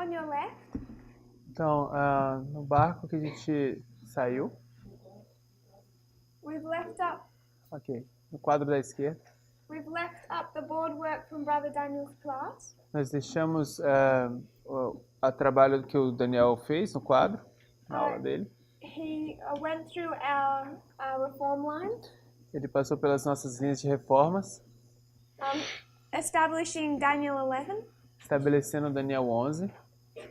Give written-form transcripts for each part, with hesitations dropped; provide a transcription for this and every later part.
on your left, Então, no barco que a gente saiu, we've left up no quadro da esquerda, the boardwork from Brother Daniel's class. nós deixamos o trabalho que o Daniel fez no quadro, na aula dele. He went through our reform line, Ele passou pelas nossas linhas de reformas, establishing Daniel 11, estabelecendo Daniel 11,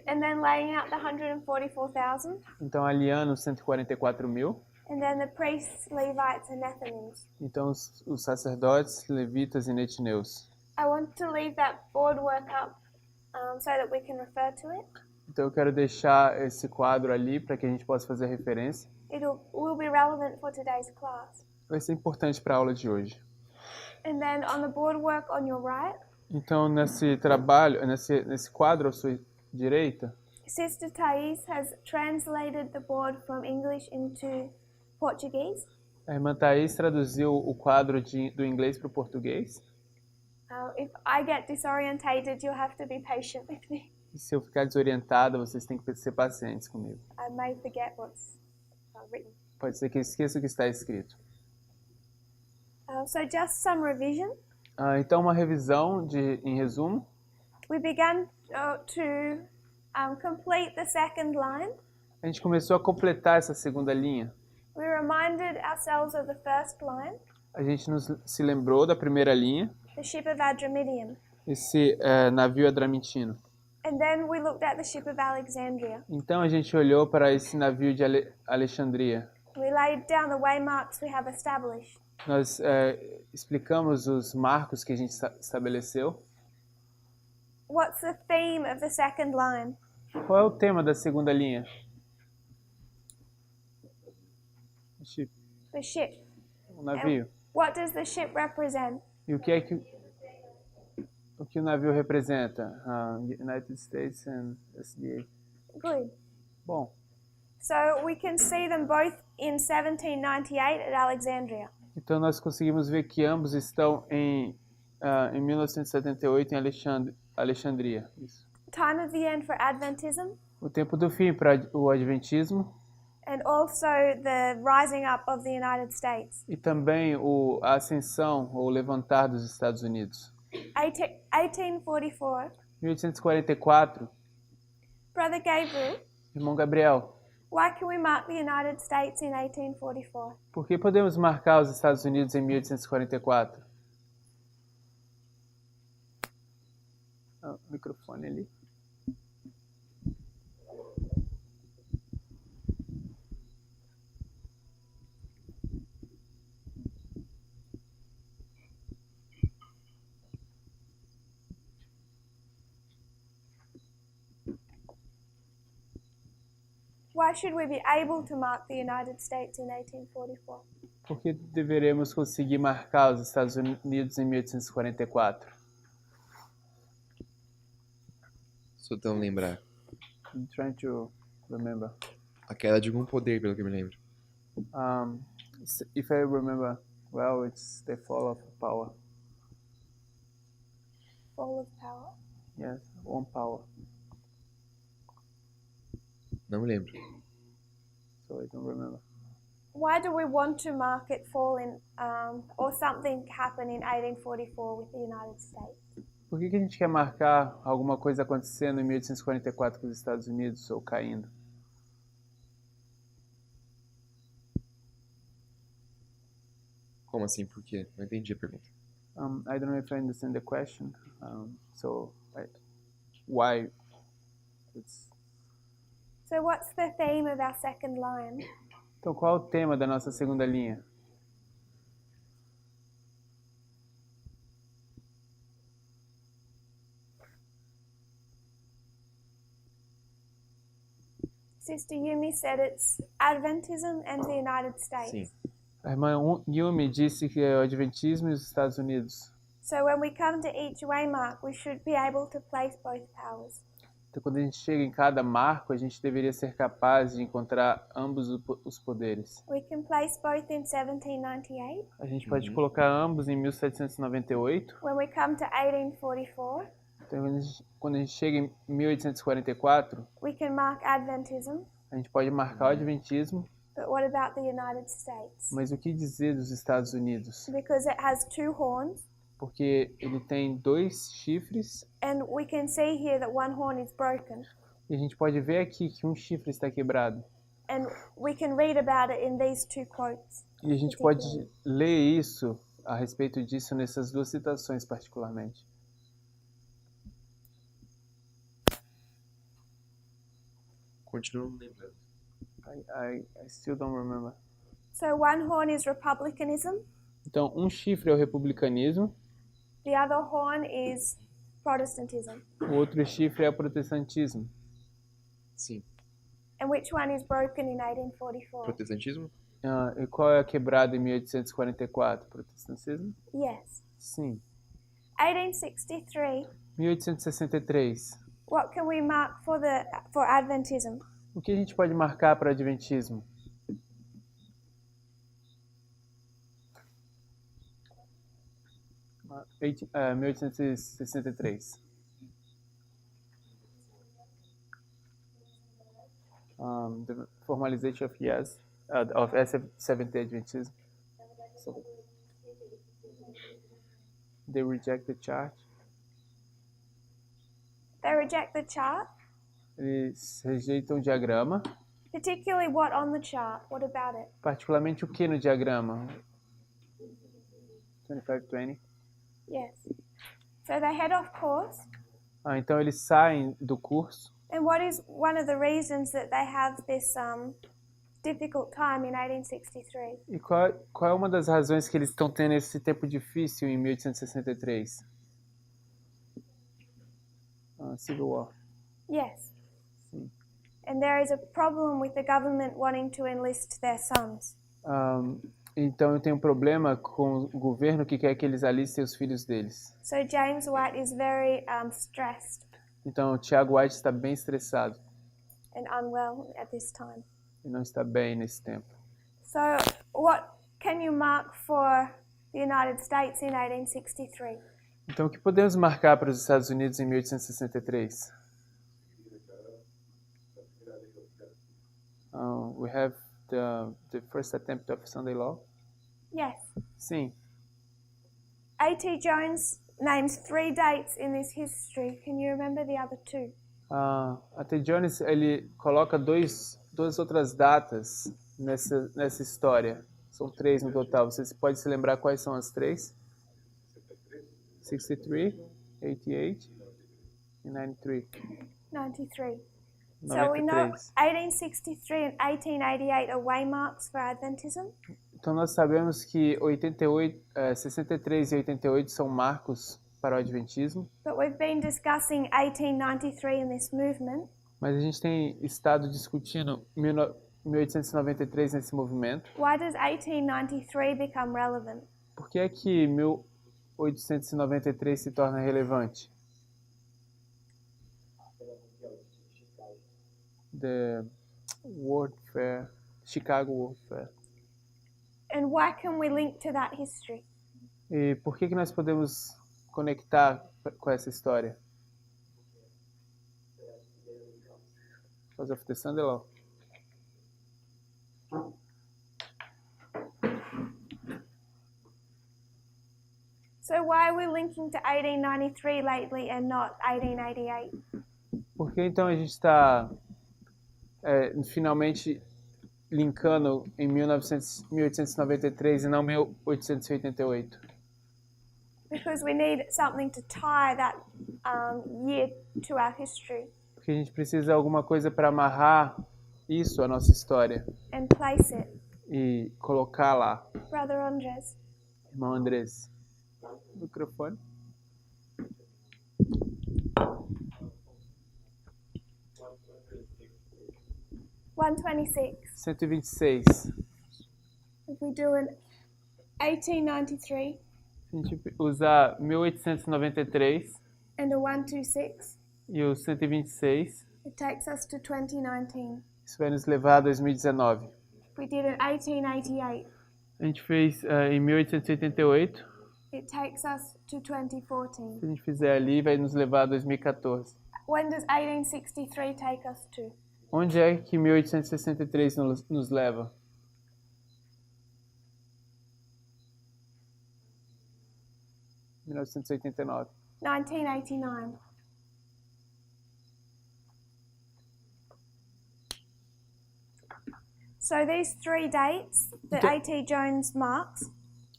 and then laying out the 144,000, então aliando os 144.000, and then the priests, Levites, and Nethinims. então os sacerdotes, levitas e netineus. I want to leave that boardwork up so that we can refer to it. Então eu quero deixar esse quadro ali para que a gente possa fazer referência. It will be relevant for today's class. Vai ser importante para a aula de hoje. And then on the boardwork on your right, Então nesse trabalho, nesse quadro à sua direita, Sister Thais has translated the board from English into Portuguese. a irmã Thaís traduziu o quadro do inglês para o português. If I get disorientated, you'll have to be patient with me. E se eu ficar desorientada, vocês têm que ser pacientes comigo. I may forget what's written. Pode ser que eu esqueça o que está escrito. So just some revision. Então uma revisão em resumo. We began to complete the second line. A gente começou a completar essa segunda linha. We reminded ourselves of the first line, A gente se lembrou da primeira linha, the ship of Adramyttium. esse navio adramitino. And then we looked at the ship of Alexandria. Então a gente olhou para esse navio de Alexandria. We laid down the waymarks we have established. Nós explicamos os marcos que a gente estabeleceu. What's the theme of the second line? Qual é o tema da segunda linha? The ship. O navio. What does the ship represent? E o que é que o navio representa? United States and SDA. Good. Bom, So we can see them both in 1798 at Alexandria. então nós conseguimos ver que ambos estão em 1978 em Alexandria. Isso. Time of the end for Adventism, O tempo do fim para o Adventismo and also the rising up of the United States. e também a ascensão ou levantar dos Estados Unidos. 1844. 1844, Brother Gabriel, irmão Gabriel, why can we mark the United States in 1844? por que podemos marcar os Estados Unidos em 1844? O microfone ali. Why should we be able to mark the United States in 1844? Por que deveremos conseguir marcar os Estados Unidos em 1844? Só tentando lembrar. I'm trying to remember. A queda de algum poder, pelo que eu me lembro. If I remember well, it's the fall of power. Fall of power. Yes, one power. Não me lembro. So I don't remember. Why do we want to mark it fall in, or something happen in 1844 with the United States? Por que a gente quer marcar alguma coisa acontecendo em 1844 com os Estados Unidos ou caindo? Como assim? Por quê? Não entendi a pergunta. I don't know if I understand the question. Why? So what's the theme of our second line? Então, qual é o tema da nossa segunda linha? Sister Yumi said it's Adventism and the United States. Sim. A irmã Yumi disse que é o Adventismo e os Estados Unidos. So when we come to each waymark, we should be able to place both powers. Então, quando a gente chega em cada marco, a gente deveria ser capaz de encontrar ambos os poderes. We can place both in 1798. A gente pode colocar ambos em 1798. When we come to 1844, Então, Então, quando a gente chega em 1844, we can mark Adventism, a gente pode marcar o Adventismo, but what about the United States? mas o que dizer dos Estados Unidos? Because it has two horns, Porque ele tem 2 chifres and we can see here that one horn is broken, e a gente pode ver aqui que um chifre está quebrado. and we can read about it in these two quotes. E a gente pode ler isso a respeito disso nessas 2 citações particularmente. Continuo não lembrando. I still don't remember. So one horn is republicanism, Então, um chifre é o republicanismo, the other horn is Protestantism. o outro chifre é o protestantismo. Sim. And which one is broken in 1844? Protestantismo? E qual é a quebrada em 1844? Protestantismo? Yes. Sim. 1863. 1863. What can we mark for Adventism? O que a gente pode marcar para o Adventismo? Uh, 1863. The formalization of Seventh-day Adventism. So, they reject the chart. They reject the chart, Eles rejeitam o diagrama, particularly what on the chart. What about it? particularmente o que no diagrama? 2520. Yes. So they head off course. Então eles saem do curso. And what is one of the reasons that they have this difficult time in 1863? E qual é uma das razões que eles estão tendo esse tempo difícil em 1863? Civil War. Yes. Sim. And there is a problem with the government wanting to enlist their sons. Então eu tenho um problema com o governo que quer que eles alistem os filhos deles. So James White is very stressed Então o Tiago White está bem estressado and unwell at this time. e não está bem nesse tempo. So what can you mark for the United States in 1863? Então o que podemos marcar para os Estados Unidos em 1863? We have the first attempt of Sunday Law. Yes. Sim. A.T. Jones names 3 dates in this history. Can you remember the other 2? A.T. Jones ele coloca duas outras datas nessa história. São 3 no total. Você pode se lembrar quais são as 3? 63, 88 e 93. 93. So we know 93. 1863 and 1888 are waymarks for Adventism. Então nós sabemos que 63 e 88 são marcos para o Adventismo, But we've been discussing 1893 in this movement. mas a gente tem estado discutindo 1893 nesse movimento. Why does 1893 become relevant? Por que é que 1893 se torna relevante? The World Fair, Chicago World Fair. And why can we link to that history? E por que nós podemos conectar com essa história? Because of the Sunday Law. So why are we linking to 1893 lately and not 1888? Por que então a gente está finalmente linkando em 1893 e não 1888? Because we need something to tie that year to our history Porque a gente precisa de alguma coisa para amarrar isso à nossa história and place it. e colocar lá. Brother Andres. Irmão Andrés, microfone. $126. 126. If we do an 1893 A gente usar 1893 and a 126, e o 126, it takes us to 2019. isso vai nos levar a 2019. If we did an 1888, A gente fez em 1888, It takes us to 2014. Se a gente fizer ali, vai nos levar a 2014. When does 1863 take us to? Onde é que 1863 nos leva? Em 1989. 1989. So these three dates that Então- A.T. Jones marks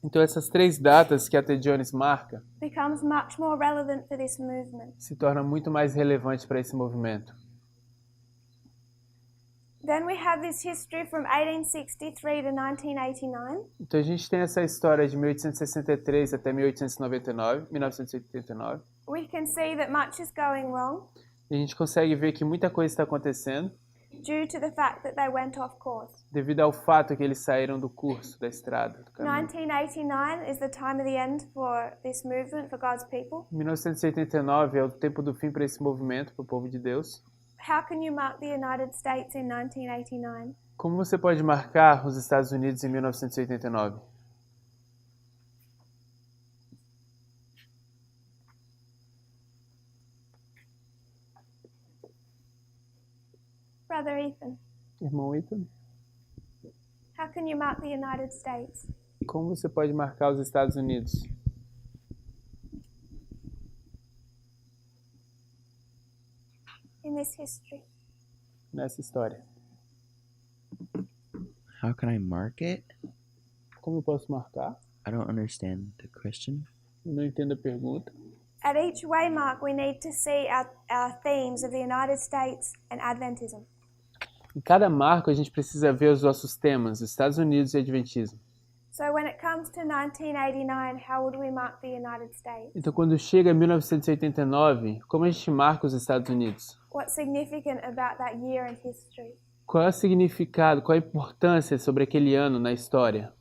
Então essas três datas que a T. Jones marca becomes much more relevant for this movement. se tornam muito mais relevantes para esse movimento. Then we have this history from 1863 to 1989. Então a gente tem essa história de 1863 até 1989. We can see that much is going wrong E a gente consegue ver que muita coisa está acontecendo due to the fact that they went off course. devido ao fato que eles saíram do curso, da estrada, do caminho. 1989 is the time of the end for this movement, for God's people. 1989 é o tempo do fim para esse movimento, para o povo de Deus. How can you mark the United States in 1989? Como você pode marcar os Estados Unidos em 1989? Brother Ethan, Irmão Ethan, how can you mark the United States? como você pode marcar os Estados Unidos? In this history? Nessa história. How can I mark it? Como eu posso marcar? I don't understand the question. Eu não entendo a pergunta. At each waymark, we need to see our themes of the United States and Adventism. Em cada marco, a gente precisa ver os nossos temas, os Estados Unidos e Adventismo. So when it comes to 1989, how would we mark the United States? Então, quando chega 1989, como a gente marca os Estados Unidos? What's significant about that year in history? Qual é o significado, qual a importância sobre aquele ano na história?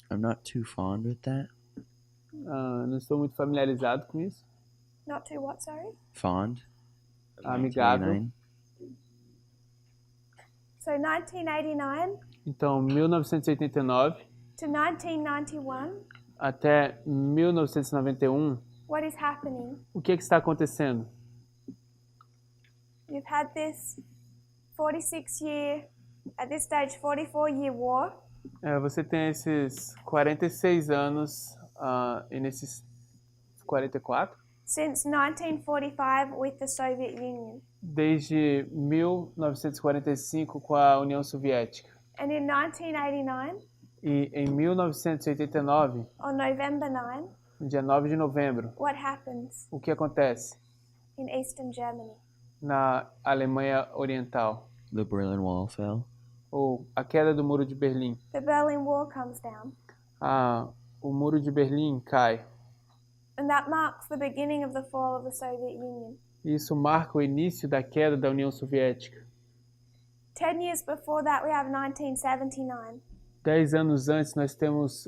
I'm not too fond with that. Não estou muito familiarizado com isso. Not to what, sorry? Fond. Amigável. 1989. So 1989 Então, 1989 to 1991, até 1991, what is happening? o que está acontecendo? You've had this 46-year, at this stage, 44-year war. Você tem esses 46 anos e nesses 44, Since 1945 with the Soviet Union. desde 1945 com a União Soviética. And in 1989, E em 1989, on November 9, no dia 9 de novembro, what happens o que acontece in Eastern Germany? na Alemanha Oriental? The Berlin Wall fell. Ou a queda do Muro de Berlim. The Berlin Wall comes down. O Muro de Berlim cai. And that marks the beginning of the fall of the Soviet Union. Isso marca o início da queda da União Soviética. 10 years before that, we have 1979. 10 anos antes, nós temos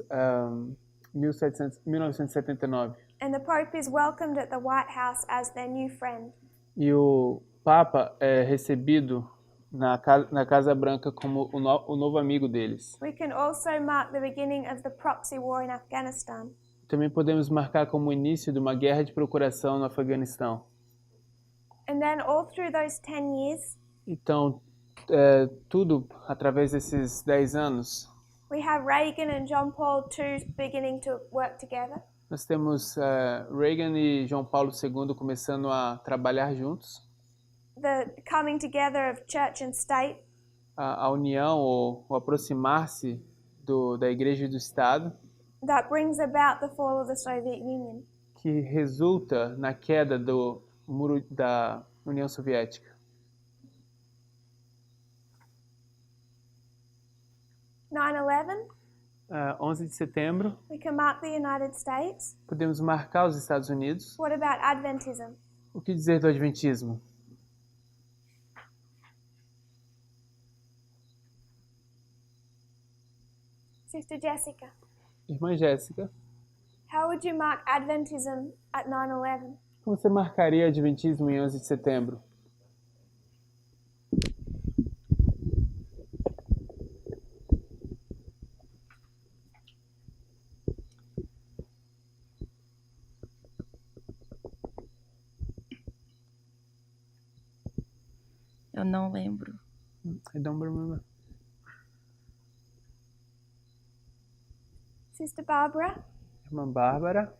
1979. And the Pope is welcomed at the White House as their new friend. E o Papa é recebido na Casa Branca como o novo amigo deles. We can also mark the beginning of the proxy war in Afghanistan. Também podemos marcar como o início de uma guerra de procuração no Afeganistão. And then all through those 10 years, Então, tudo através desses 10 anos, we have Reagan and John Paul II beginning to work together. nós temos Reagan e João Paulo II começando a trabalhar juntos. The coming together of church and state. A união ou o aproximar-se da Igreja e do Estado, That brings about the fall of the Soviet Union. que resulta na queda do muro da União Soviética. 9/11, 11 de setembro, we can mark the United States. podemos marcar os Estados Unidos. What about Adventism? O que dizer do Adventismo? Sister Jessica, Irmã Jéssica, how would you mark Adventism at 9/11? como você marcaria o Adventismo em 11 de setembro? Eu não lembro. I don't remember. Sister Barbara Irmã Bárbara,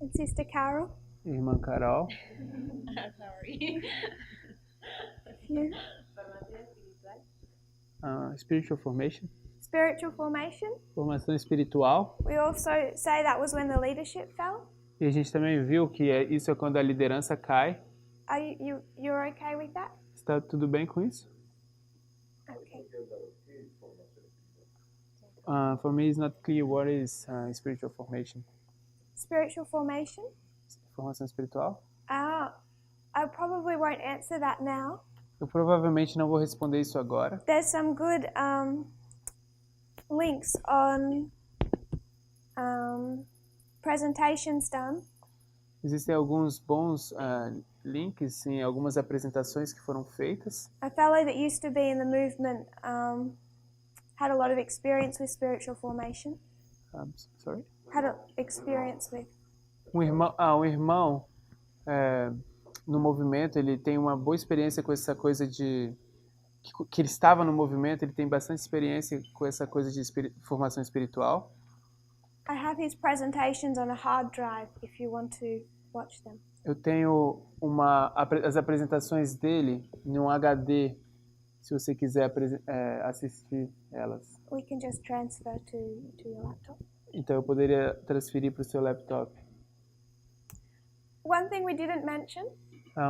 and Sister Carol. irmã Carol, Sorry. You. spiritual formation, Spiritual formation. formação espiritual. We also say that was when the leadership fell. E a gente também viu que isso é quando a liderança cai. Are you're okay with that? Está tudo bem com isso? Okay. For me, it's not clear what is spiritual formation. Spiritual formation. Formação espiritual? I probably won't answer that now. Eu provavelmente não vou responder isso agora. There's some good links on presentations done. Existem alguns bons links em algumas apresentações que foram feitas. A fellow that used to be in the movement had a lot of experience with spiritual formation. Sorry? Had a experience with. Um irmão no movimento, ele tem uma boa experiência com essa coisa de que ele estava no movimento, ele tem bastante experiência com essa coisa de formação espiritual. I have his presentations on a hard drive if you want to watch them. Eu tenho as apresentações dele num HD, se você quiser assistir elas. We can just transfer to your laptop. Então eu poderia transferir para o seu laptop. One thing we didn't mention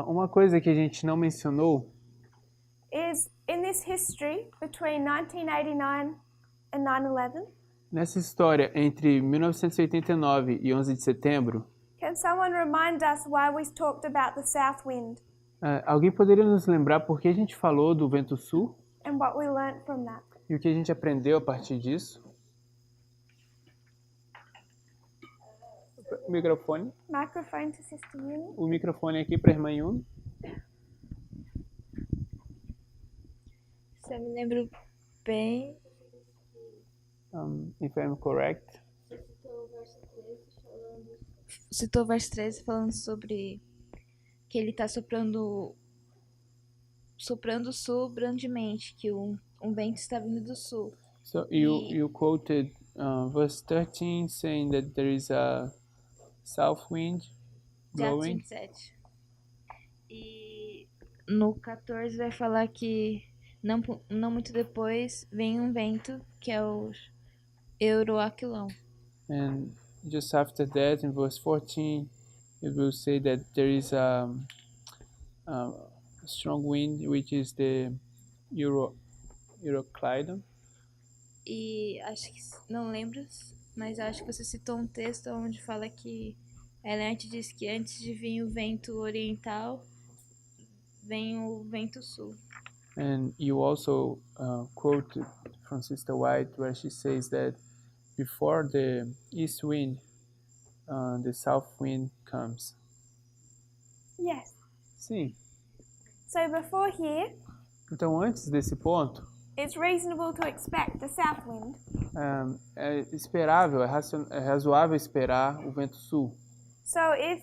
Uma coisa que a gente não mencionou is in this history between 1989 and 9/11. nessa história entre 1989 e 11 de setembro. Can someone remind us why we talked about the south wind Alguém poderia nos lembrar por que a gente falou do vento sul and what we learned from that? e o que a gente aprendeu a partir disso? O microfone. Microphone to Sister Uni. O microfone aqui para a irmã Yumi. Se eu me lembro bem, If I'm correct. citou o verso 13 falando sobre que ele está soprando o sul grandemente, que um vento está vindo do sul. So you quoted verse 13 saying that there is a south wind De Atos blowing. 27. E no 14 vai falar que não muito depois vem um vento que é o Euroaquilão. And just after that, in verse 14, it will say that there is a strong wind, which is the Euroclydon. E acho que, não lembro, mas acho que você citou um texto onde fala que Elert diz que antes de vir o vento oriental, vem o vento sul. And you also quoted from Sister White where she says that before the east wind, the south wind comes. Yes. Sim. So before here, Então, antes desse ponto, it's reasonable to expect the south wind. é esperável, é razoável esperar o vento sul. So if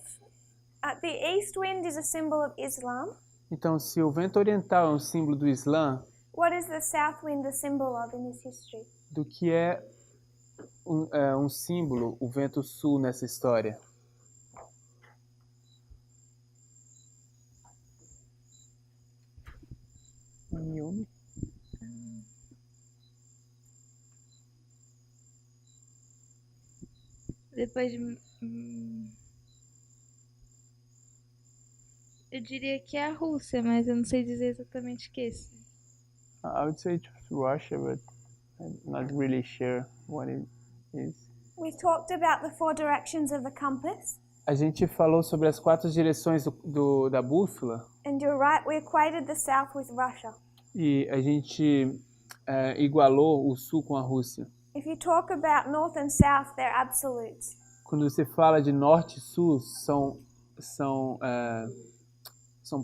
the east wind is a symbol of Islam, Então, se o vento oriental é um símbolo do Islã, what is the south wind a symbol of in this history? do que é um símbolo, o vento sul nessa história? Yumi? Depois de. Eu diria que é a Rússia, mas eu não sei dizer exatamente o que é isso. I would say it's Russia, but I'm not really sure what it is. We talked about the 4 directions of the compass, A gente falou sobre as 4 direções da bússola and you're right, we equated the south with Russia. e a gente igualou o sul com a Rússia. If you talk about north and south, they're absolutes. Quando você fala de norte e sul, são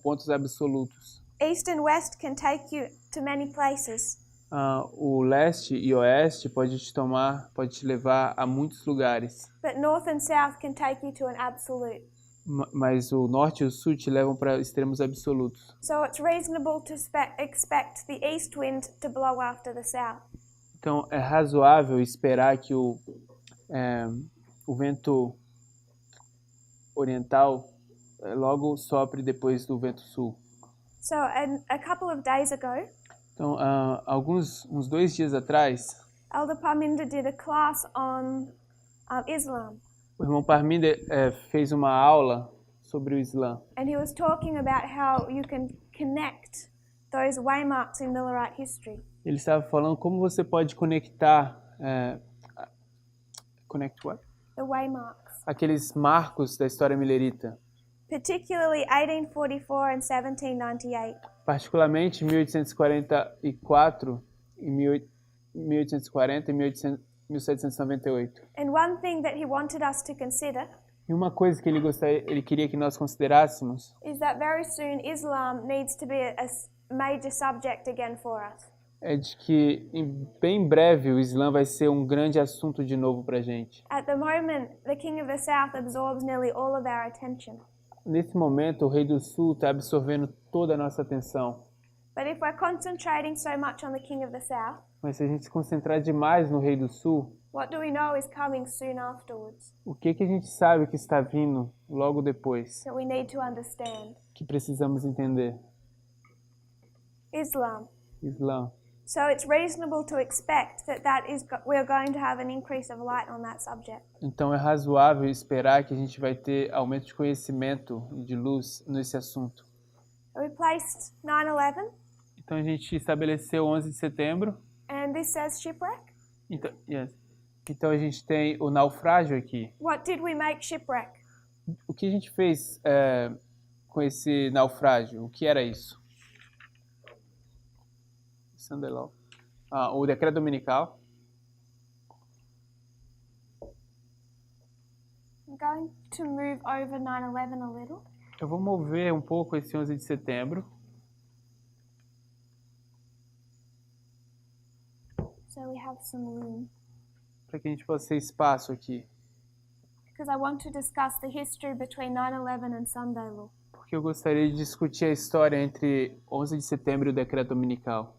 pontos absolutos. East and west can take you to many places. O leste e oeste pode te levar a muitos lugares. But north and south can take you to an absolute. mas o norte e o sul te levam para extremos absolutos. So it's reasonable to expect the east wind to blow after the south. Então é razoável esperar que o vento oriental logo sopre depois do vento sul. So a couple of days ago, Então, uns 2 dias atrás, Elder Parminder did a class on Islam, o irmão Parminder fez uma aula sobre o Islã. and he was talking about how you can connect those waymarks in Millerite history. Ele estava falando como você pode conectar connect what? The waymarks, Aqueles marcos da história milerita, particularly 1844 and 1798. particularmente 1844 e 1840 e 1798. And one thing that he wanted us to consider E uma coisa que ele queria que nós considerássemos is that very soon Islam needs to be a major subject again for us. é de que bem breve o Islã vai ser um grande assunto de novo para a gente. At the moment, the King of the South absorbs nearly all of our attention. Nesse momento, o Rei do Sul está absorvendo toda a nossa atenção. But if we're concentrating so much on the King of the South, Mas se a gente se concentrar demais no Rei do Sul, what do we know is coming soon afterwards o que a gente sabe que está vindo logo depois, that we need to understand? que precisamos entender? Islam. Islã. So it's reasonable to expect that we're going to have an increase of light on that subject. Então é razoável esperar que a gente vai ter aumento de conhecimento e de luz nesse assunto. We placed 9/11, Então a gente estabeleceu 11 de setembro. and this says shipwreck. Então a gente tem o naufrágio aqui. What did we make shipwreck? O que a gente fez com esse naufrágio? O que era isso? Sunday Law. O decreto dominical. I'm going to move over 9/11 a little. Eu vou mover um pouco esse 11 de setembro. So we have some room. Para que a gente possa ter espaço aqui. Because I want to discuss the history between 9/11 and Sunday Law. Porque eu gostaria de discutir a história entre 11 de setembro e o decreto dominical.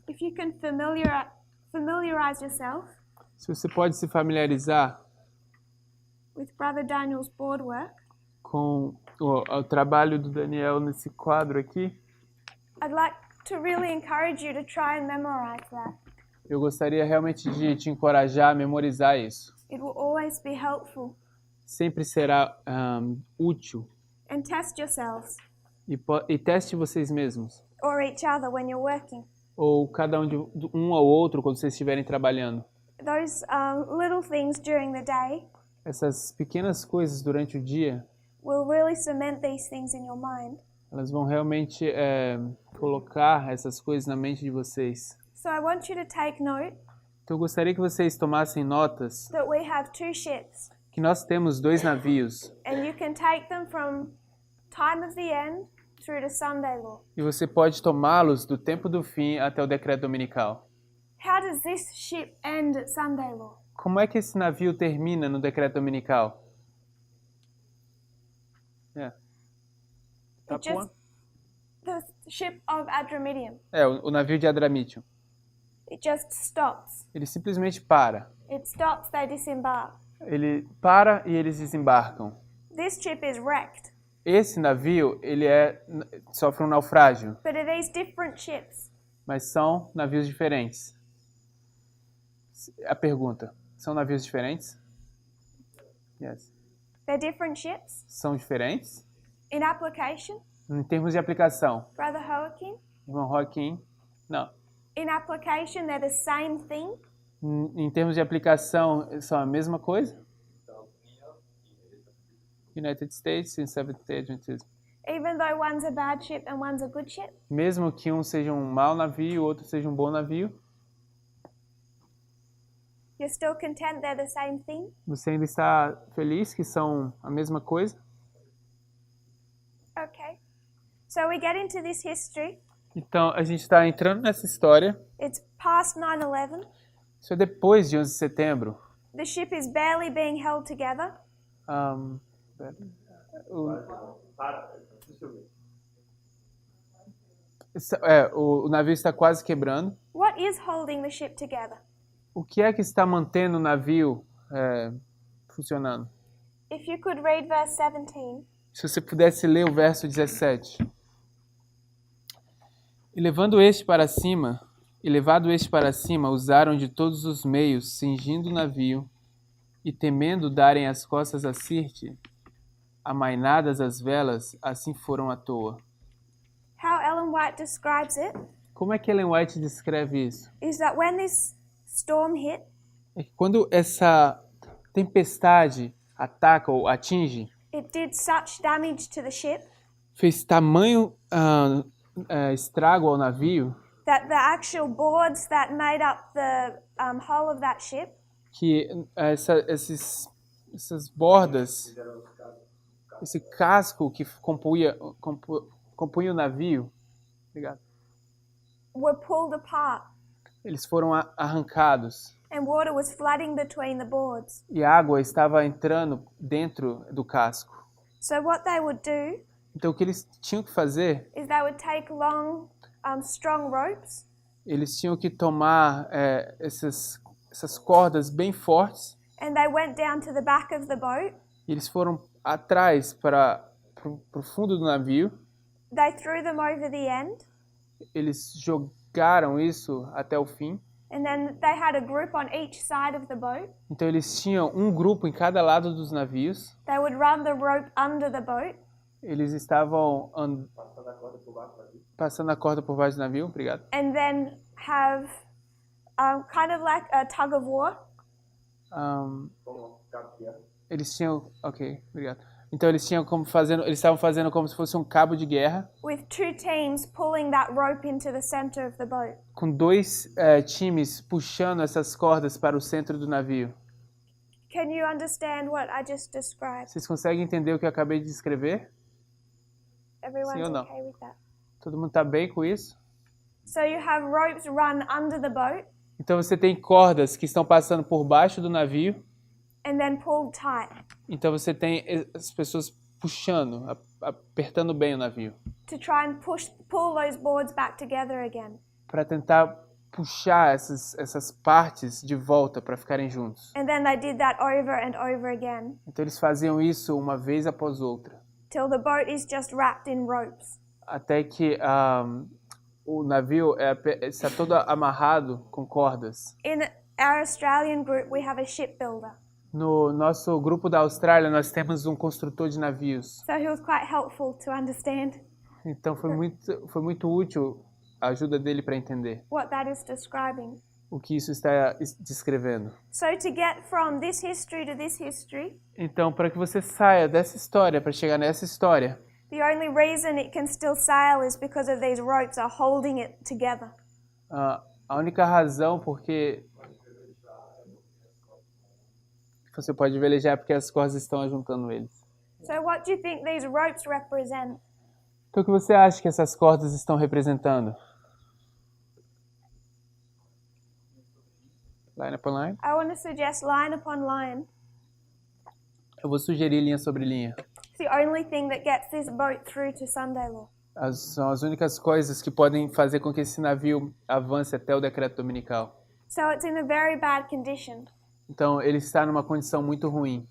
If you can familiarize yourself Se você pode se familiarizar with Brother Daniel's board work, com o trabalho do Daniel nesse quadro aqui, I'd like to really encourage you to try and memorize that. eu gostaria realmente de te encorajar a memorizar isso. It will always be helpful. Sempre será útil. And test yourselves E teste vocês mesmos. or each other when you're working. Ou cada um ao outro quando vocês estiverem trabalhando. Those little things during the day Essas pequenas coisas durante o dia, will really cement these things in your mind. elas vão realmente colocar essas coisas na mente de vocês. So I want you to take note Então eu gostaria que vocês tomassem notas that we have 2 ships, que nós temos 2 navios and you can take them from time of the end through to Sunday Law. e você pode tomá-los do tempo do fim até o decreto dominical. How does this ship end at Sunday Law? Como é que esse navio termina no decreto dominical? Top Just one? the ship of Adramyttium. O navio de Adramítio. It just stops. Ele simplesmente para. It stops, they disembark. Ele para e eles desembarcam. This ship is wrecked. Esse navio, ele sofre um naufrágio, But are these different ships? mas são navios diferentes. A pergunta, são navios diferentes? Yes. They're different ships? São diferentes? In application, Em termos de aplicação, Brother Joaquin? irmão Joaquim, não. In application, they're the same thing? Em termos de aplicação, são a mesma coisa? United States e Seventh-day Adventism. Even though one's a bad ship and one's a good ship? Mesmo que um seja um mau navio e o outro seja um bom navio, You're still content they're the same thing? você ainda está feliz que são a mesma coisa? Okay. So we get into this history. Então, a gente está entrando nessa história. It's past 9/11. Isso é depois de 11 de setembro. The ship is barely being held together. Um, o, o navio está quase quebrando. What is holding the ship together? O que é que está mantendo o navio funcionando? If you could read verse 17. Se você pudesse ler o verso 17. E levado este para cima, usaram de todos os meios, cingindo o navio, e temendo darem as costas a Sirte, amainadas as velas, assim foram à toa. How Ellen White describes it Como é que Ellen White descreve isso? is that when this storm hit, É que quando essa tempestade ataca ou atinge, it did such damage to the ship fez tamanho estrago ao navio, that the actual boards that made up the hull of that ship que essas bordas, esse casco que compunha o navio, obrigado, were pulled apart eles foram arrancados and water was flooding between the boards. e a água estava entrando dentro do casco. So what they would do Então o que eles tinham que fazer, is they would take long, strong ropes eles tinham que tomar essas cordas bem fortes and they went down to the back of the boat. e eles foram atrás para o fundo do navio. They threw them over the end Eles jogaram isso até o fim. and then they had a group on each side of the boat. Então eles tinham um grupo em cada lado dos navios. They would run the rope under the boat Eles estavam passando a corda por baixo do navio, obrigado. and then have kind of like a tug of war. Eles tinham, ok, obrigado. Então eles estavam fazendo como se fosse um cabo de guerra, With two teams pulling that rope into the center of the boat. com dois times puxando essas cordas para o centro do navio. Can you understand what I just described? Vocês conseguem entender o que eu acabei de descrever? Everyone's Sim ou não? okay with that? Todo mundo está bem com isso? So you have ropes run under the boat Então você tem cordas que estão passando por baixo do navio. and then pulled tight Então você tem as pessoas puxando, apertando bem o navio, to try and pull those boards back together again. para tentar puxar essas partes de volta para ficarem juntos. And then they did that over and over again Então eles faziam isso uma vez após outra, till the boat is just wrapped in ropes. até que o navio está todo amarrado com cordas. In our Australian group, we have a shipbuilder. No nosso grupo da Austrália, nós temos um construtor de navios. So he was quite helpful to understand Então foi muito útil a ajuda dele para entender what that is describing. o que isso está descrevendo. So to get from this history to this history, Então, para que você saia dessa história, para chegar nessa história, the only reason it can still sail is because of these ropes are holding it together. a única razão porque você pode velejar é porque as cordas estão ajuntando eles. So what do you think these ropes represent? Então, o que você acha que essas cordas estão representando? Line upon line? I want to suggest line upon line. Eu vou sugerir linha sobre linha. It's the only thing that gets this boat through to Sunday law. São as únicas coisas que podem fazer com que esse navio avance até o decreto dominical. So it's in a very bad condition. Então, ele está numa condição muito ruim.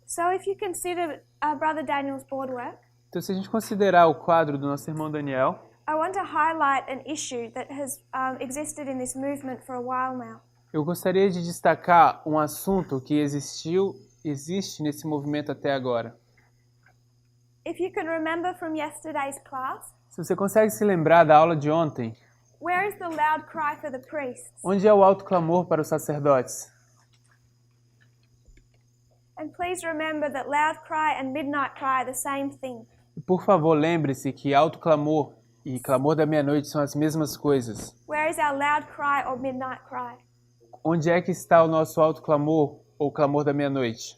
So if you consider Brother Daniel's board work, Então, se a gente considerar o quadro do nosso irmão Daniel, I want to highlight an issue that has existed in this movement for a while now. eu gostaria de destacar um assunto que existe nesse movimento até agora. If you can remember from yesterday's class, Se você consegue se lembrar da aula de ontem, where is the loud cry for the priests? onde é o alto clamor para os sacerdotes? And please remember that loud cry and midnight cry are the same thing. E, por favor, lembre-se que alto clamor e clamor da meia-noite são as mesmas coisas. Where is our loud cry or midnight cry? Onde é que está o nosso alto clamor ou clamor da meia-noite?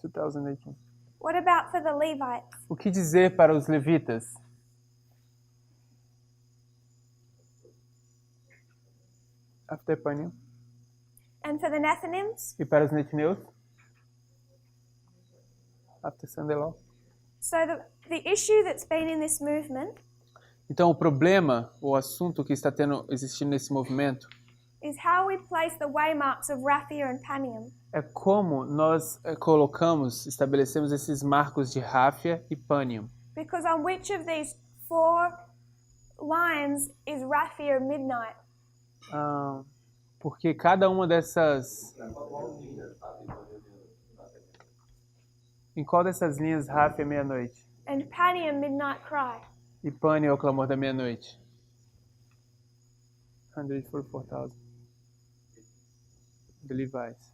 2018. What about for the Levites? O que dizer para os levitas? After Panium. And for the Nethinims, E para os Netneus? After Sunday Law. so the issue that's been in this movement Então, o problema, o assunto que está existindo nesse movimento, is how we place the waymarks of Raphia and Panium. é como nós estabelecemos esses marcos de Ráfia e Panium. Because on which of these 4 lines is Raphia midnight? Porque cada uma dessas... Em qual dessas linhas Ráfia é meia-noite? And Panium midnight cry? E Panium é o clamor da meia-noite? 144,000. The Levites.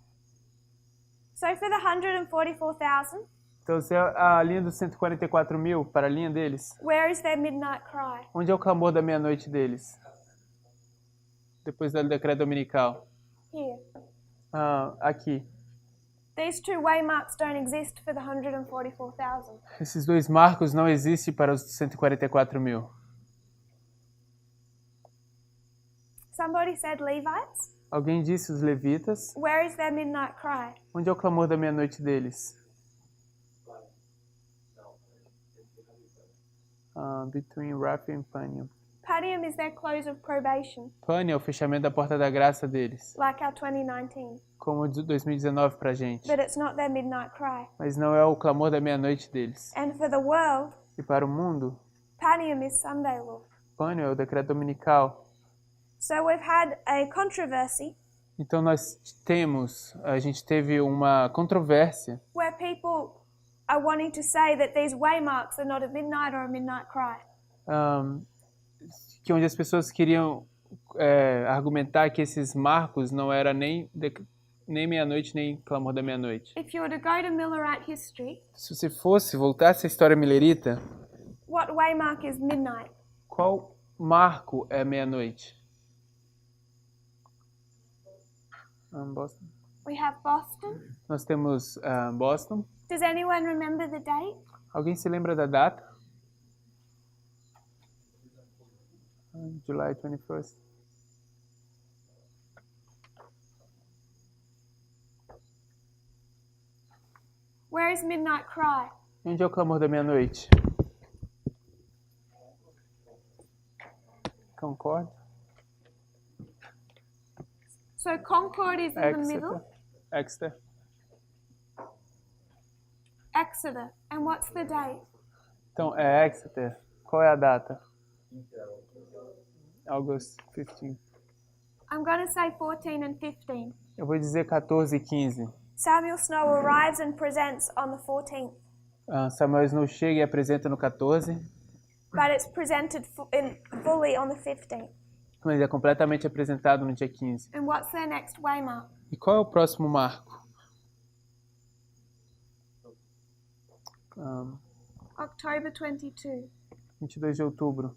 So for the 144,000, Então, se a linha dos 144 mil para a linha deles, where is their midnight cry? onde é o clamor da meia-noite deles? Depois do decreto dominical. Here. Aqui. These 2 waymarks don't exist for the 144,000. Esses 2 marcos não existem para os 144 mil. Somebody said Levites? Alguém disse os levitas. Where is their midnight cry? Onde é o clamor da meia-noite deles? Between Rapha and Panium. Panium is their close of probation, Panium é o fechamento da porta da graça deles. like our 2019. Como o de 2019 pra gente. But it's not their midnight cry. Mas não é o clamor da meia-noite deles. And for the world, E para o mundo, Panium is Sunday law. Panium é o decreto dominical. So we've had a controversy Então a gente teve uma controvérsia where people are wanting to say that these waymarks are not a midnight or a midnight cry. que onde as pessoas queriam argumentar que esses marcos não era nem meia-noite nem clamor da meia-noite. If you were to go to Millerite history, Se você voltasse à história milerita, what waymark is midnight? qual marco é meia-noite? Boston. We have Boston. Nós temos Boston. Does anyone remember the date? Alguém se lembra da data? July 21st. Where is midnight cry? Onde é o clamor da meia-noite? Concord? So Concord is in the middle. Exeter. Exeter. And what's the date? Então, é Exeter. Qual é a data? August 15. I'm going to say 14 and 15. Eu vou dizer 14 e 15. Samuel Snow arrives and presents on the 14th, Samuel Snow chega e apresenta no 14, but it's presented fully on the 15th. mas é completamente apresentado no dia 15. And what's their next waymark? E qual é o próximo marco? October 22. 22 de outubro.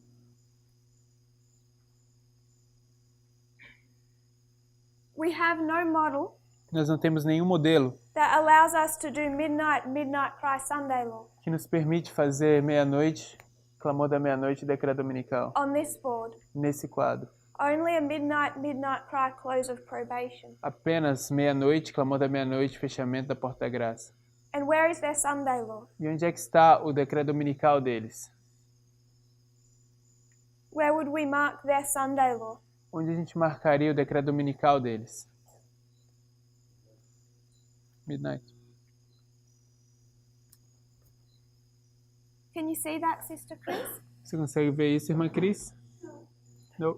We have no model Nós não temos nenhum modelo that allows us to do midnight cry Sunday law que nos permite fazer meia-noite, clamor da meia-noite e decreto dominical on this board. nesse quadro. Only a midnight cry close of probation. Apenas meia-noite, clamor da meia-noite, fechamento da porta da graça. And where is their Sunday law? E onde é que está o decreto dominical deles? Where would we mark their Sunday law? Onde a gente marcaria o decreto dominical deles? Midnight. Can you see that, Sister Chris? Você consegue ver isso, irmã Cris? Não.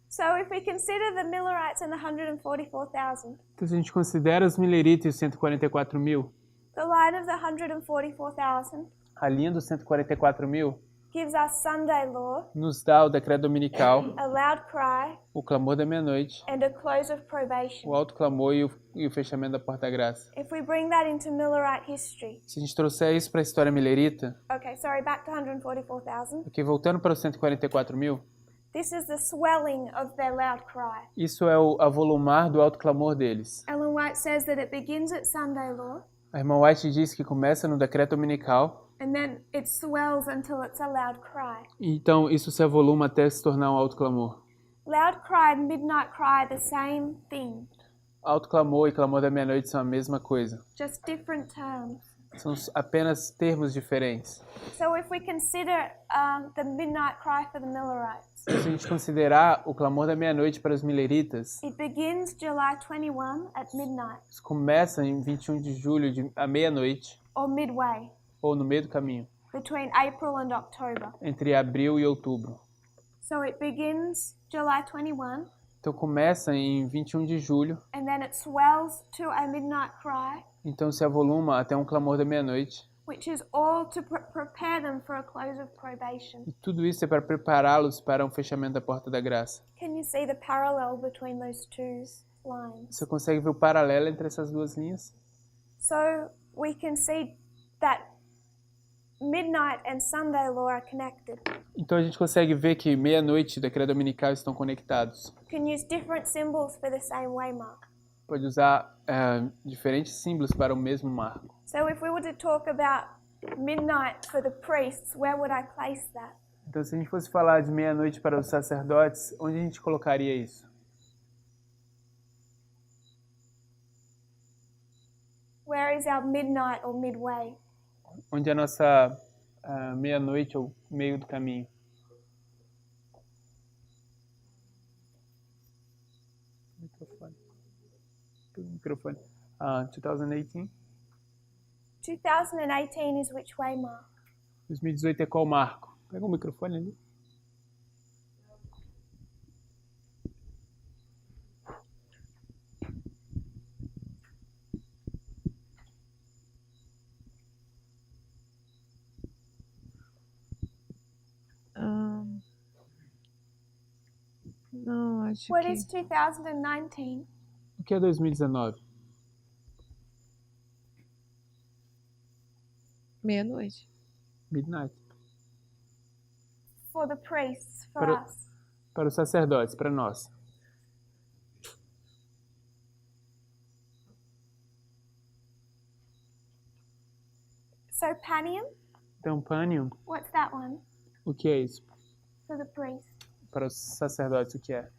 So if we consider the Millerites and the 144,000, Então, se a gente considera os mileritas e os 144 mil, the line of the 144,000 a linha dos 144 mil gives us Sunday law, nos dá o decreto dominical, a loud cry, o clamor da meia-noite, and a close of probation. o alto clamor e o fechamento da porta da graça. If we bring that into Millerite history, Se a gente trouxer isso para a história milerita, okay, sorry, back to 144,000, ok, voltando para os 144 mil, this is the swelling of their loud cry. isso é o avolumar do alto clamor deles. Ellen White says that it begins at Sunday law, A irmã White diz que começa no decreto dominical, and then it swells until it's a loud cry. e então isso se avoluma até se tornar um alto clamor. Loud cry and midnight cry are the same thing, Alto clamor e clamor da meia-noite são a mesma coisa. just different terms. São apenas termos diferentes. So if we consider the midnight cry for the Millerites, Se a gente considerar o clamor da meia-noite para os mileritas, it begins July 21 at midnight isso começa em 21 de julho, à meia-noite, or midway, ou no meio do caminho, between April and October. entre abril e outubro. So it begins July 21 Então começa em 21 de julho, and then it swells to a midnight cry, então se avoluma até um clamor da meia-noite. which is all to prepare them for a close of probation. E tudo isso é para prepará-los para um fechamento da porta da graça. Can you see the parallel between those two lines? Você consegue ver o paralelo entre essas duas linhas? So we can see that midnight and Sunday law are connected. Então a gente consegue ver que meia-noite e decreto dominical estão conectados. You can use different symbols for the same waymark. Pode usar diferentes símbolos para o mesmo marco. So if we were to talk about midnight for the priests, where would I place that? Então se a gente fosse falar de meia-noite para os sacerdotes, onde a gente colocaria isso? Where is our midnight or midway? Onde é a nossa meia-noite ou meio do caminho? Microfone. 2018. 2018 is which waymark? 2018 é qual marco? Pega o microfone ali. Não, acho What que... is 2019? O que é 2019? Meia-noite. Midnight. For the priests, for Para- us. Para os sacerdotes, para nós. So Panium, Então, Panium, what's that one? o que é isso? For the priests. Para os sacerdotes, o que é?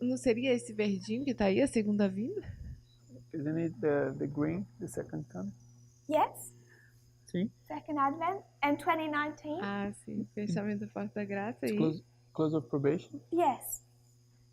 Não seria esse verdinho que tá aí, a segunda vinda? Isn't it the green, the second coming? Yes, Sim. second advent. And 2019? Ah, sim. Fechamento da porta da graça e... Close of probation. Yes.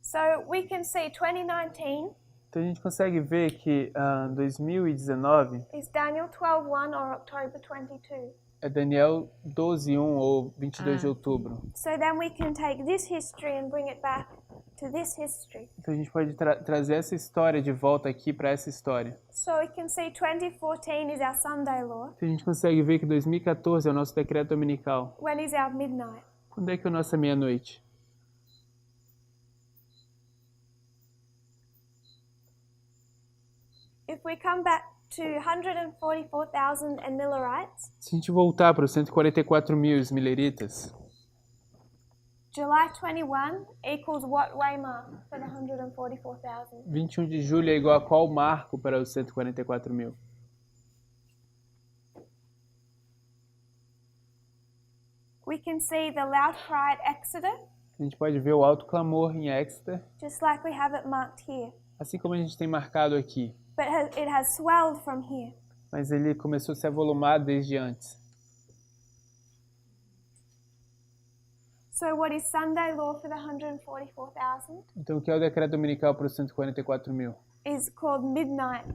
So we can see 2019 Então a gente consegue ver que 2019 is Daniel 12:1 or October 22. é Daniel 12:1 ou 22 de Ah. outubro. So then we can take this history and bring it back to this history. Então a gente pode trazer essa história de volta aqui para essa história. So we can see 2014 is our Sunday law. Então a gente consegue ver que 2014 é o nosso decreto dominical. When is our midnight? Quando é que é a nossa meia-noite? If we come back to 144,000 and Millerites, Se a gente voltar para os 144 mil esmileritas, July 21 equals what waymark for the 144,000? 21 de julho é igual a qual marco para os 144 mil? We can see the loud cry at Exeter, A gente pode ver o alto clamor em Exeter, just like we have it marked here. assim como a gente tem marcado aqui. But it has swelled from here. Mas ele começou a se avolumar desde antes. So what is Sunday law for the 144,000? Então o que é o decreto dominical para os 144 mil? Is called midnight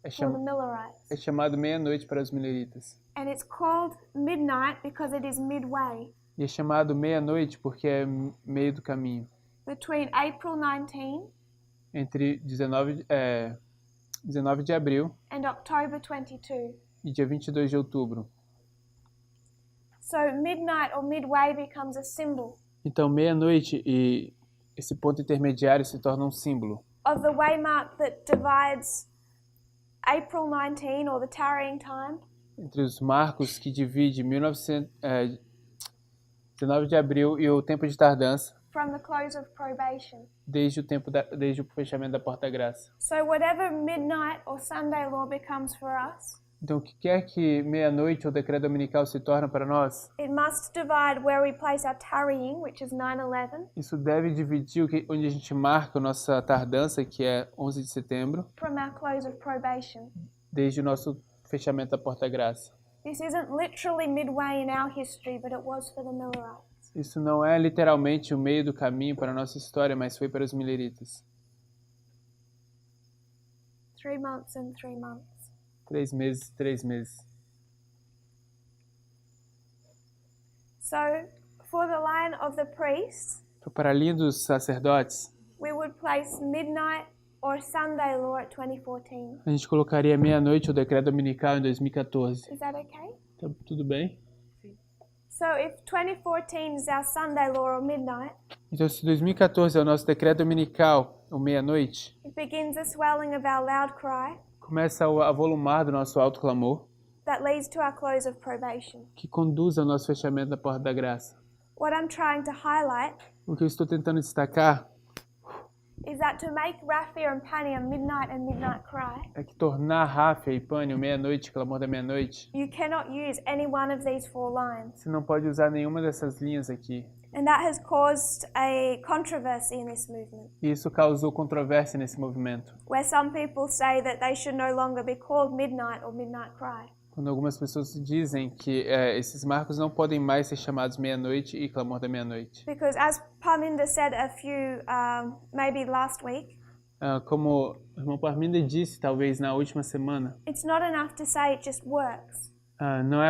É, for the cham Millerites. é chamado meia-noite para os mileritas. And it's called midnight because it is midway E é chamado meia-noite porque é meio do caminho. between April 19 Entre 19 de abril and October 22. e dia 22 de outubro. So midnight or midway becomes a symbol Então meia-noite e esse ponto intermediário se torna um símbolo of the waymark that divides April 19 or the tarrying time entre os marcos que divide 19 de abril e o tempo de tardança, from the close of probation. desde o fechamento da porta-graça. So whatever midnight or Sunday law becomes for us, Então, o que quer que meia-noite ou decreto dominical se torne para nós, it must divide where we place our tarrying, which is 9/11, isso deve dividir onde a gente marca a nossa tardança, que é 11 de setembro, from our close of probation. desde o nosso fechamento da porta-graça. This isn't literally midway in our history, but it was for the Millerites. Isso não é literalmente o meio do caminho para a nossa história, mas foi para os mileritas. 3 months and 3 months. 3 meses, 3 meses. So, for the line of the priests, Então, para a linha dos sacerdotes, we would place midnight or Sunday law at 2014. a gente colocaria meia-noite o decreto dominical em 2014. Is that okay? Tá tudo bem? So, if 2014 is our Sunday law or midnight, Então, se 2014 é o nosso decreto dominical, ou meia-noite, it begins the swelling of our loud cry começa a volumar do nosso alto clamor, that leads to our close of probation. que conduz ao nosso fechamento da porta da graça. What I'm trying to highlight O que eu estou tentando destacar is that to make Raphia and Pania midnight and midnight cry, é que tornar Ráfia e Pânio, meia-noite, clamor da meia-noite, you cannot use any one of these 4 lines. você não pode usar nenhuma dessas linhas aqui. And that has caused a controversy in this movement, E isso causou controvérsia nesse movimento, where some people say that they should no longer be called midnight or midnight cry. quando algumas pessoas dizem que esses marcos não podem mais ser chamados meia-noite e clamor da meia-noite. Because as Parminder said a few, maybe last week, Como o irmão Parminder disse, talvez na última semana, it's not enough to say it just works. não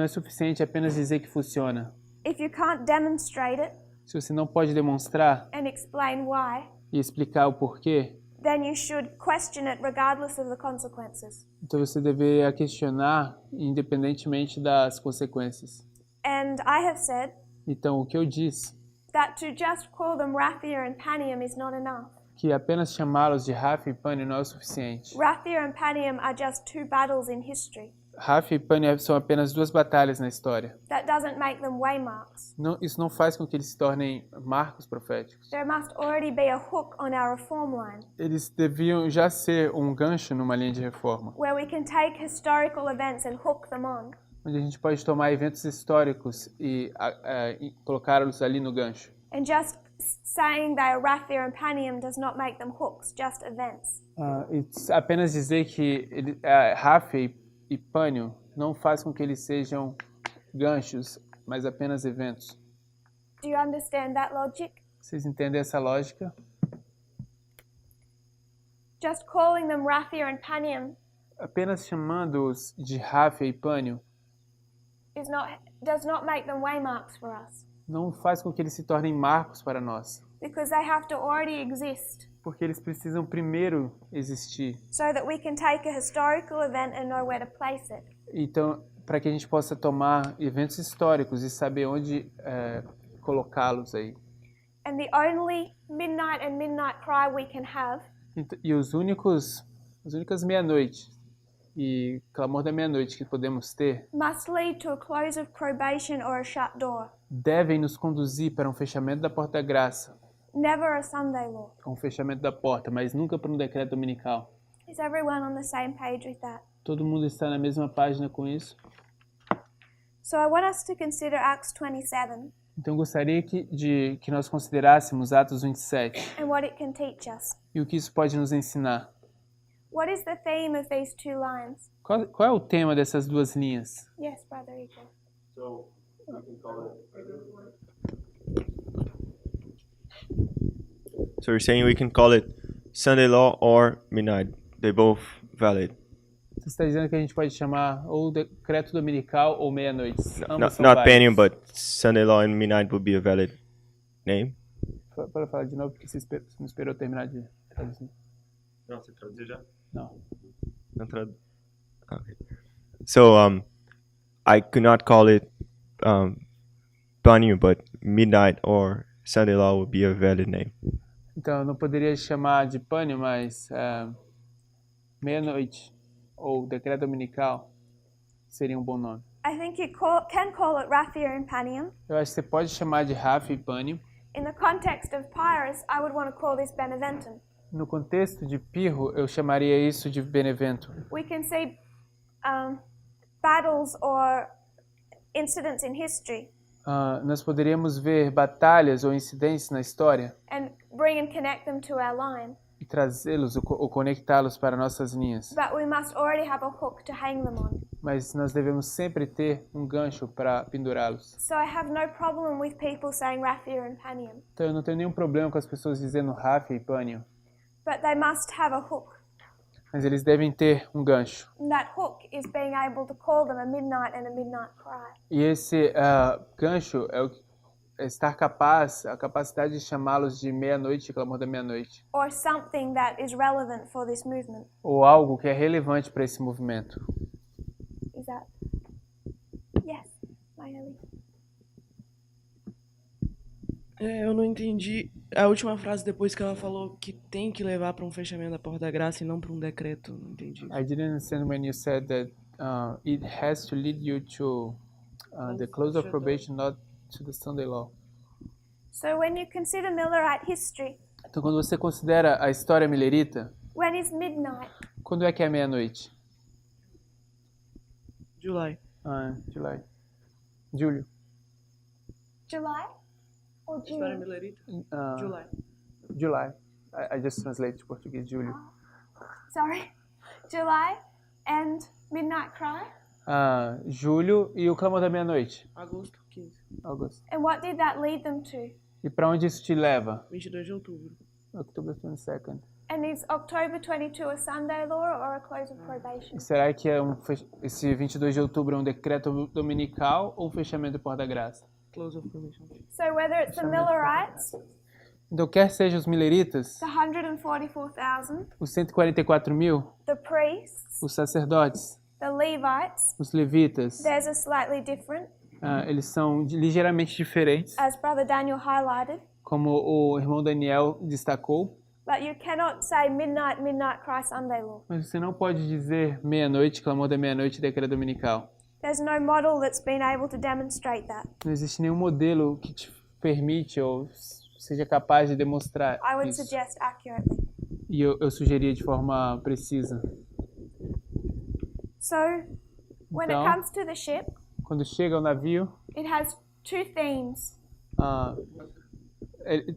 é suficiente apenas dizer que funciona. If you can't demonstrate it Se você não pode demonstrar and explain why, e explicar o porquê, then you should question it regardless of the consequences. então você deveria questionar independentemente das consequências. And I have said Então, o que eu disse, that to just call them Raphia and Panium is not enough. que apenas chamá-los de Ráfia e Pânio não é o suficiente. Raphia and Panium are just 2 battles in history. Ráfia e Pânio são apenas 2 batalhas na história. That doesn't make them waymarks. Isso não faz com que eles se tornem marcos proféticos. There must already be a hook on our reform line Eles deviam já ser um gancho numa linha de reforma, where we can take historical events and hook them on. onde a gente pode tomar eventos históricos e colocá-los ali no gancho. And just saying they are Raphia and Panium does not make them hooks, just events. E apenas dizer que Ráfia e Pânio não faz com que eles sejam ganchos, mas apenas eventos. Do you understand that logic? Vocês entendem essa lógica? Just calling them Raphia and Panium Apenas chamando-os de Ráfia e Pânio does not make them waymarks for us, não faz com que eles se tornem marcos para nós, because they have to already exist porque eles precisam primeiro existir. so that we can take a historical event and know where to place it. Então, para que a gente possa tomar eventos históricos e saber onde colocá-los aí. And the only midnight and midnight cry we can have E as únicas meia-noite e clamor da meia-noite que podemos ter must lead to a close of probation or a shut door, devem nos conduzir para um fechamento da porta da graça, never a Sunday law. um fechamento da porta, mas nunca para um decreto dominical. Is everyone on the same page with that? Todo mundo está na mesma página com isso? So I want us to consider Acts 27 Então eu gostaria que nós considerássemos Atos 27 and what it can teach us. e o que isso pode nos ensinar. What is the theme of these 2 lines? Qual é o tema dessas 2 linhas? Yes, Brother Igor. So you're saying we can call it Sunday law or midnight. They're both valid. Você está dizendo que a gente pode chamar ou decreto dominical ou meia-noite. Ambas são Not válidas. Panium, but Sunday law and midnight would be a valid name. Para falar de novo, porque você não esperou eu terminar de traduzir. Não, você traduziu já? Não. Não Okay. So I could not call it Panium, but midnight or Sunday law would be a valid name. Então, eu não poderia chamar de pânio, mas meia-noite ou decreto dominical seria um bom nome. I think you can call it Raphia and Panium. Eu acho que você pode chamar de Ráfia e Pânio. In the context of Pyrrhus, I would want to call this Beneventum. No contexto de Pirro, eu chamaria isso de Benevento. We can see battles or incidents in history Nós poderíamos ver batalhas ou incidentes na história and bring and connect them to our line. e trazê-los ou conectá-los para nossas linhas. But we must already have a hook to hang them on. Mas nós devemos sempre ter um gancho para pendurá-los. So I have no problem with people saying raffia and panium, Então eu não tenho nenhum problema com as pessoas dizendo Raffia e Pânio, but they must have a hook. mas eles devem ter um gancho. And that hook is being able to call them a midnight and a midnight cry. E esse gancho é estar a capacidade de chamá-los de meia-noite e clamor da meia-noite, Or something that is relevant for this movement. ou algo que é relevante para esse movimento. Is that? Yes, Mayeli. Eu não entendi a última frase depois que ela falou que tem que levar para um fechamento da Porta da Graça e não para um decreto. Não entendi. I didn't understand when you said that it has to lead you to the close of probation, not to the Sunday law. So when you consider Millerite history, Então, quando você considera a história millerita, when is midnight? quando é que é meia-noite? July. Julho. July or História June? Millerita? Ah, July. July. I just translate to português, julho. Sorry, July and midnight cry. Julho e o clamor da meia-noite, Agosto 15. agosto. And what did that lead them to? E para onde isso te leva? 22 de outubro. October 22nd. And is October 22 a Sunday law or a close of probation? E será que esse 22 de outubro é um decreto dominical ou um fechamento do Porta da Graça? Close of probation. So whether it's the Millerites, Então, quer seja os milleritas, the 144,000, os 144 mil, the priests, os sacerdotes, the Levites, os levitas, there's a slightly different, eles são ligeiramente diferentes, as Brother Daniel highlighted. como o irmão Daniel destacou. But you cannot say midnight, midnight cry Sunday law. Mas você não pode dizer meia-noite, clamor da meia-noite, decreto dominical. There's no model that's been able to demonstrate that. Não existe nenhum modelo que te permite ou seja capaz de demonstrar I would isso. suggest accurately. E eu sugeria de forma precisa. So, when it Então, comes to the ship, quando chega ao navio, it has two themes.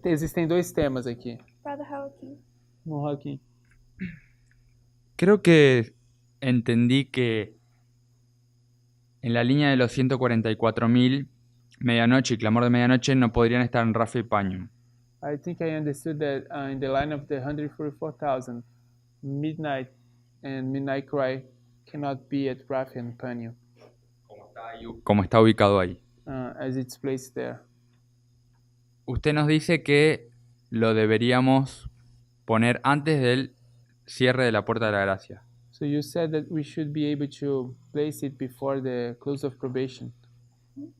Existem dois temas aqui. Brother Joaquin. Joaquim. Creo que entendí que en la línea de los 144.000, medianoche y clamor de medianoche no podrían estar en Rafa y Paño. I think I understood that in the line of the 144,000, midnight and midnight cry cannot be at Rafi and Panyo, Como está ubicado ahí. as it's placed there. Usted nos dice que lo deberíamos poner antes del cierre de la Puerta de la Gracia. So you said that we should be able to place it before the close of probation.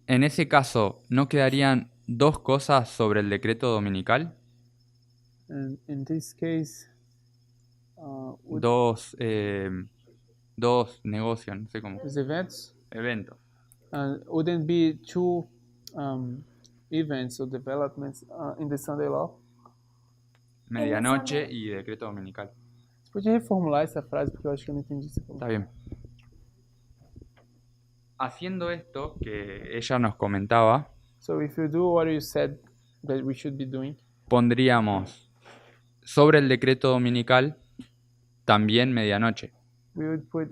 En ese caso, ¿no quedarían dos cosas sobre el decreto dominical? And in this case, Dos negocios, no sé cómo. those events Eventos. wouldn't be two events or developments in the Sunday law. Medianoche y decreto dominical. Você podia reformular essa frase porque eu acho que eu não entendi essa Está bien. Haciendo esto que ella nos comentaba, So if you do what you said that we should be doing, pondríamos sobre el decreto dominical también medianoche. we would put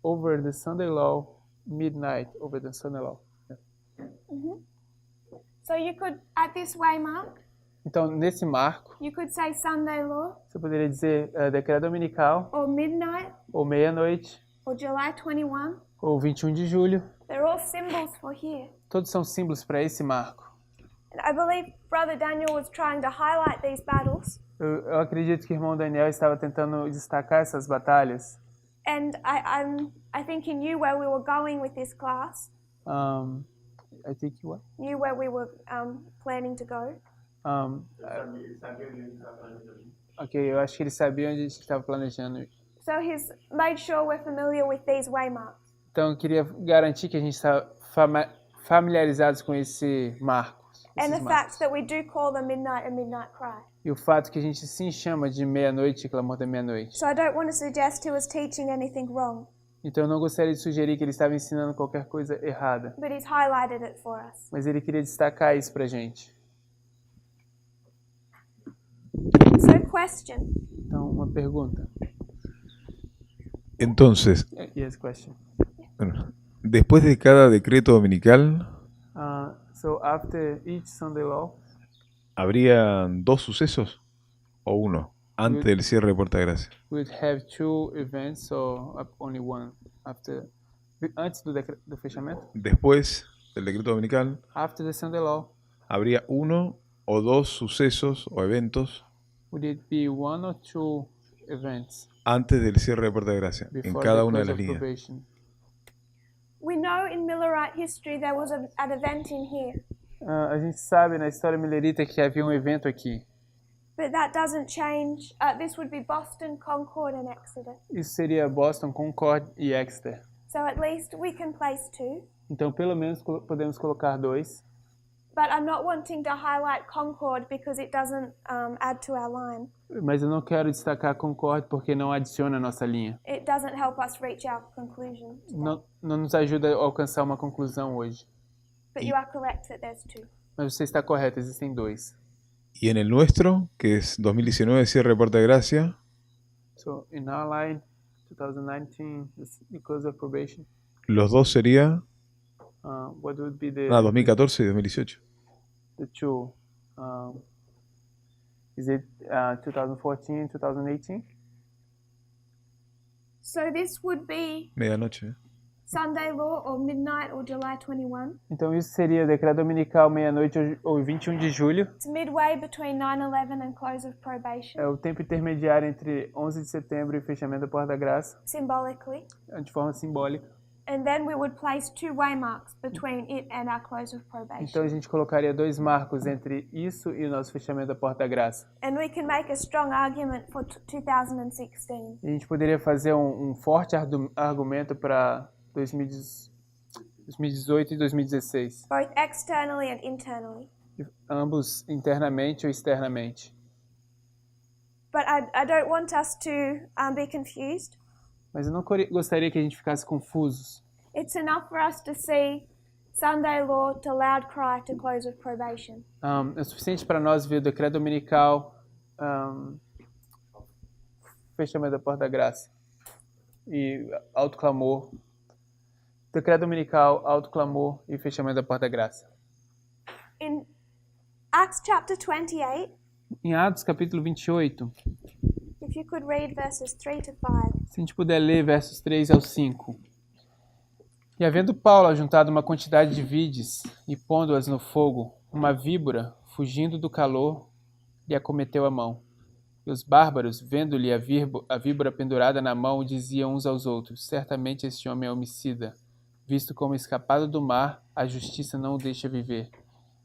over the Sunday law midnight over the Sunday law. So you could, at this waymark, Então, nesse marco, you could say Sunday law, você poderia dizer decreto dominical, or midnight, ou meia-noite, or July 21. ou 21 de julho. They're all symbols for here. Todos são símbolos para esse marco. And I believe Brother Daniel was trying to highlight these battles. Eu acredito que o irmão Daniel estava tentando destacar essas batalhas. And I think he knew where we were going with this class, I think what? knew where we were planning to go. Ok, eu acho que ele sabia onde a gente estava planejando ir. So he's made sure we're familiar with these waymarks. Então, eu queria garantir que a gente está familiarizados com esse marco. And the esses fact marcos. that we do call them midnight and midnight cry. E o fato que a gente sim chama de meia-noite e clamor da meia-noite. So I don't want to suggest he was teaching anything wrong. Então eu não gostaria de sugerir que ele estava ensinando qualquer coisa errada, but he's highlighted it for us. mas ele queria destacar isso pra gente. So, question. Então, uma pergunta. Entonces, Yes, question. bueno, después de cada decreto dominical, So after each Sunday law, ¿habría 2 sucesos o uno antes del cierre de Puerta de Gracia? we'd have 2 events or only one after antes do fechamento. Después del decreto dominical, After the Sunday law, ¿habría 1 o 2 sucesos o eventos would it be 1 or 2 events antes del cierre de Puerta de Gracia en before cada the una de close las of líneas? probation? We know in Millerite history there was an event in here, A gente sabe na história millerita que havia um evento aqui. but that doesn't change. This would be Boston, Concord, and Exeter. Isso seria Boston, Concord e Exeter. So at least we can place 2. Então, pelo menos podemos colocar 2. But I'm not wanting to highlight Concord because it doesn't add to our line. Mas eu não quero destacar Concord porque não adiciona a nossa linha. It doesn't help us reach our conclusion. Não nos ajuda a alcançar uma conclusão hoje. But you are correct that there's 2. Mas você está correto, existem 2. Y en el nuestro, que es 2019, cierre de Puerta de Gracia, So, in our line, 2019, the close of probation, los dos sería what would be the 2014 y 2018. the 2? Is it 2014, 2018? So this would be Medianoche. Sunday law or midnight or July 21. Então isso seria decreto dominical meia-noite ou 21 de julho. It's midway between 9/11 and close of probation, É o tempo intermediário entre 11 de setembro e fechamento da Porta da Graça, symbolically. de forma simbólica. And then we would place 2 waymarks between it and our close of probation. Então a gente colocaria 2 marcos entre isso e o nosso fechamento da Porta da Graça. And we can make a strong argument for 2016. E a gente poderia fazer um forte argumento para 2018 e 2016, Both externally and internally. ambos internamente ou externamente. But I don't want us to be confused. Mas eu não gostaria que a gente ficasse confusos. It's enough for us to see Sunday law to loud cry to close of probation. É suficiente para nós ver o decreto dominical, fechamento da Porta da Graça e alto clamor. Decreto dominical, alto clamor e fechamento da Porta da Graça. In Acts chapter 28, Em Atos capítulo 28, if you could read verses 3 to 5. se a gente puder ler versos 3 ao 5. E havendo Paulo ajuntado uma quantidade de vides e pondo-as no fogo, uma víbora, fugindo do calor, lhe acometeu a mão. E os bárbaros, vendo-lhe a víbora pendurada na mão, diziam uns aos outros: certamente este homem é homicida, visto como escapado do mar, a justiça não o deixa viver.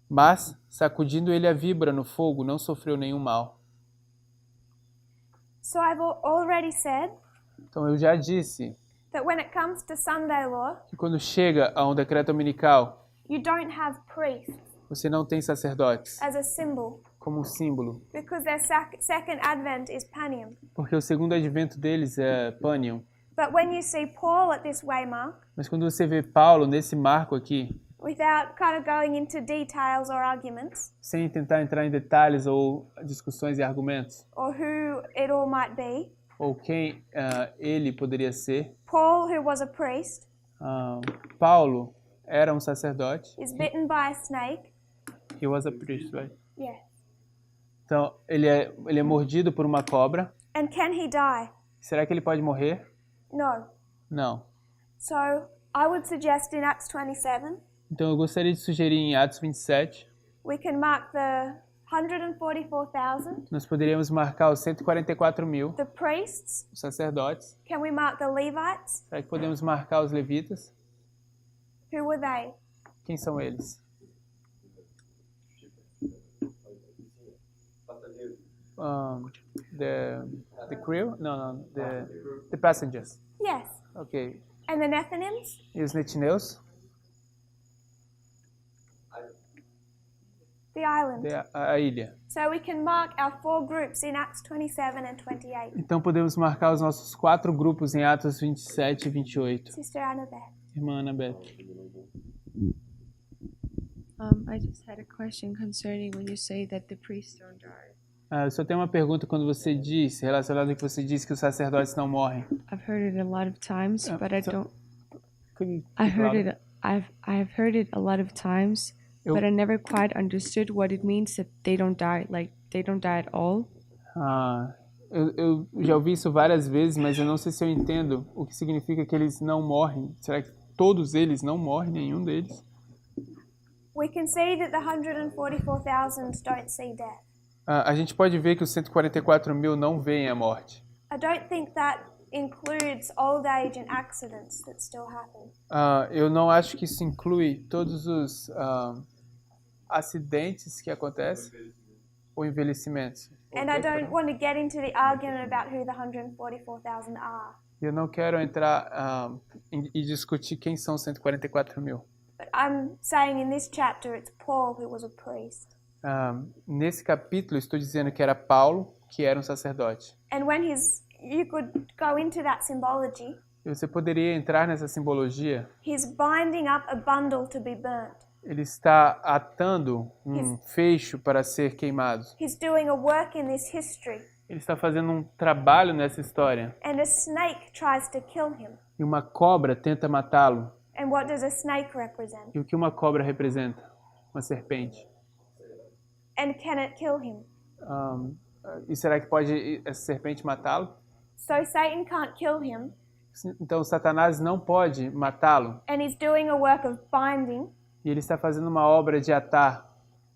Mas, sacudindo ele a víbora no fogo, não sofreu nenhum mal. So I've already said Então eu já disse that when it comes to Sunday law, que quando chega a um decreto dominical, you don't have priests você não tem sacerdotes as a symbol como um símbolo, because their second advent is Panium. porque o segundo advento deles é Panium. But when you see Paul at this waymark, Mas quando você vê Paulo nesse marco aqui, without kind of going into details or arguments, sem tentar entrar em detalhes ou discussões e argumentos, or who it all might be, ou quem ele poderia ser, Paul, who was a priest, Paulo era um sacerdote. is bitten by a snake. He was a priest, right? Yes. Então, ele é mordido por uma cobra. And can he die? Será que ele pode morrer? No. Não. So I would suggest in Acts 27, Então, eu gostaria de sugerir em Atos 27, we can mark the 144,000, nós poderíamos marcar os 144 mil, the priests. os sacerdotes. Can we mark the Levites? Será que podemos marcar os levitas? Who were they? Quem são eles? The crew? No, the passengers. Yes. Ok. And the Nethinims? E os netineus? The island. a ilha. So we can mark our 4 groups in Acts 27 and 28. Então podemos marcar os nossos 4 grupos em Atos 27 e 28. Sister Annabeth. Irmã Anabeth. I just had a question concerning when you say that the priests don't die. Eu só tenho uma pergunta quando você diz, relacionado ao que você disse que os sacerdotes não morrem. I've heard it a lot of times, but I so- don't. Could you I speak heard louder? it. I've heard it a lot of times, Eu- but I never quite understood what it means that they don't die. Like they don't die at all. Eu já ouvi isso várias vezes, mas eu não sei se eu entendo o que significa que eles não morrem. Será que todos eles não morrem, nenhum deles? We can see that the 144,000 don't see death. A gente pode ver que os 144 mil não veem a morte. I don't think that includes old age and accidents that still happen. Eu não acho que isso inclui todos os acidentes que acontecem ou envelhecimentos. And I don't want to get into the argument about who the 144,000 are. Eu não quero entrar e discutir quem são os 144 mil. But I'm saying in this chapter it's Paul who was a priest. Nesse capítulo, estou dizendo que era Paulo, que era um sacerdote. And when you could go into that symbology, E você poderia entrar nessa simbologia. he's binding up a bundle to be burnt. Ele está atando um fecho para ser queimado. He's doing a work in this history. Ele está fazendo um trabalho nessa história. And a snake tries to kill him. E uma cobra tenta matá-lo. And what does a snake represent? E o que uma cobra representa? Uma serpente. And can it kill him? E será que pode essa serpente matá-lo? So Satan can't kill him, Então Satanás não pode matá-lo. and he's doing a work of binding E ele está fazendo uma obra de atar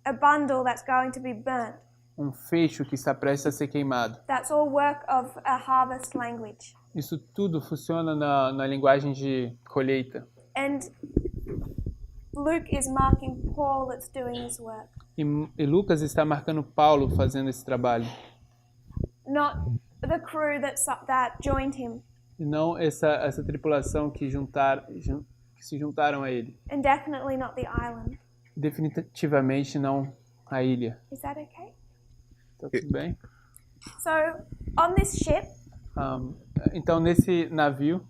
a bundle that's going to be burnt. um fecho que está prestes a ser queimado. That's all work of a harvest language. Isso tudo funciona na linguagem de colheita. And Luke is marking Paul that's doing this work, E Lucas está marcando Paulo fazendo esse trabalho. not the crew that joined him, E não essa tripulação que se juntaram a ele. and definitely not the island. Definitivamente não a ilha. Is that okay? Tá tudo bem? So on this ship, Então, nesse navio,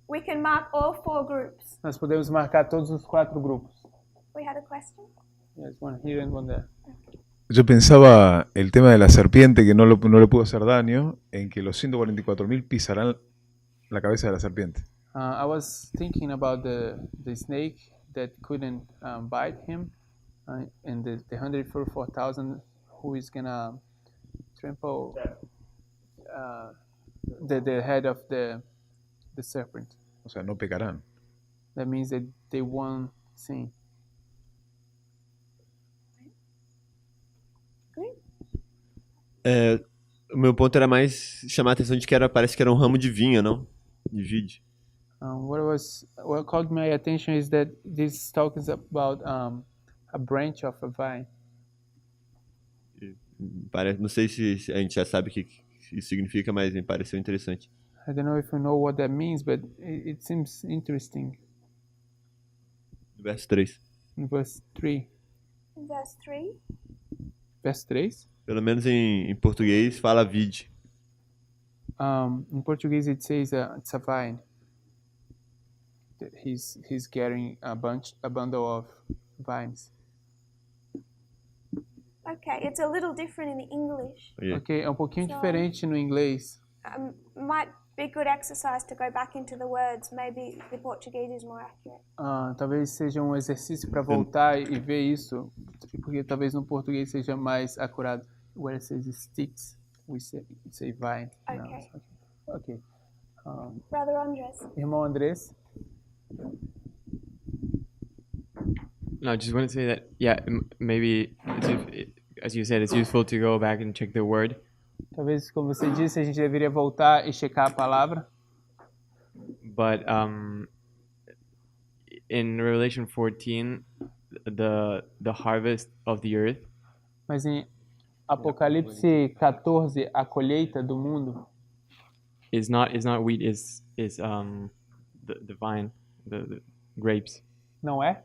we can mark all 4 groups. nós podemos marcar todos os 4 grupos. We had a question? Yes, one here and one there. Yo pensaba el tema de la serpiente que no le pudo hacer daño, en que los 144.000 pisarán la cabeza de la serpiente. I was thinking about the snake that couldn't bite him, and the 144,000 who is gonna trample the head of the serpent. O sea, no pecarán. That means that they won't sin. O meu ponto era mais chamar a atenção de que parece que era um ramo de vinho, não? De vide. What caught my attention is that this talk is about a branch of a vine. Não sei se a gente já sabe o que isso significa, mas me pareceu interessante. I don't know if you know what that means, but it seems interesting. Verso 3. In verse 3. In verse 3, Verso 3? Pelo menos em português fala vide. In Portuguese it says it's a vine. That he's carrying a bundle of vines. okay, it's a little different in the English. Ok, é um pouquinho So- diferente no inglês. Might be good exercise to go back into the words. Maybe the Portuguese is more accurate. Talvez seja um exercício para voltar e ver isso, porque talvez no português seja mais acurado. Where it says sticks, we say vine. No, Okay. it's okay. Brother Andres. Irmão Andrés? No, I just want to say that, yeah, maybe, as you said, it's useful to go back and check the word. Talvez, como você disse, a gente deveria voltar e checar a palavra. But in Revelation 14, the harvest of the earth Mas em Apocalipse 14, a colheita do mundo is not wheat, is the vine, the grapes. não é?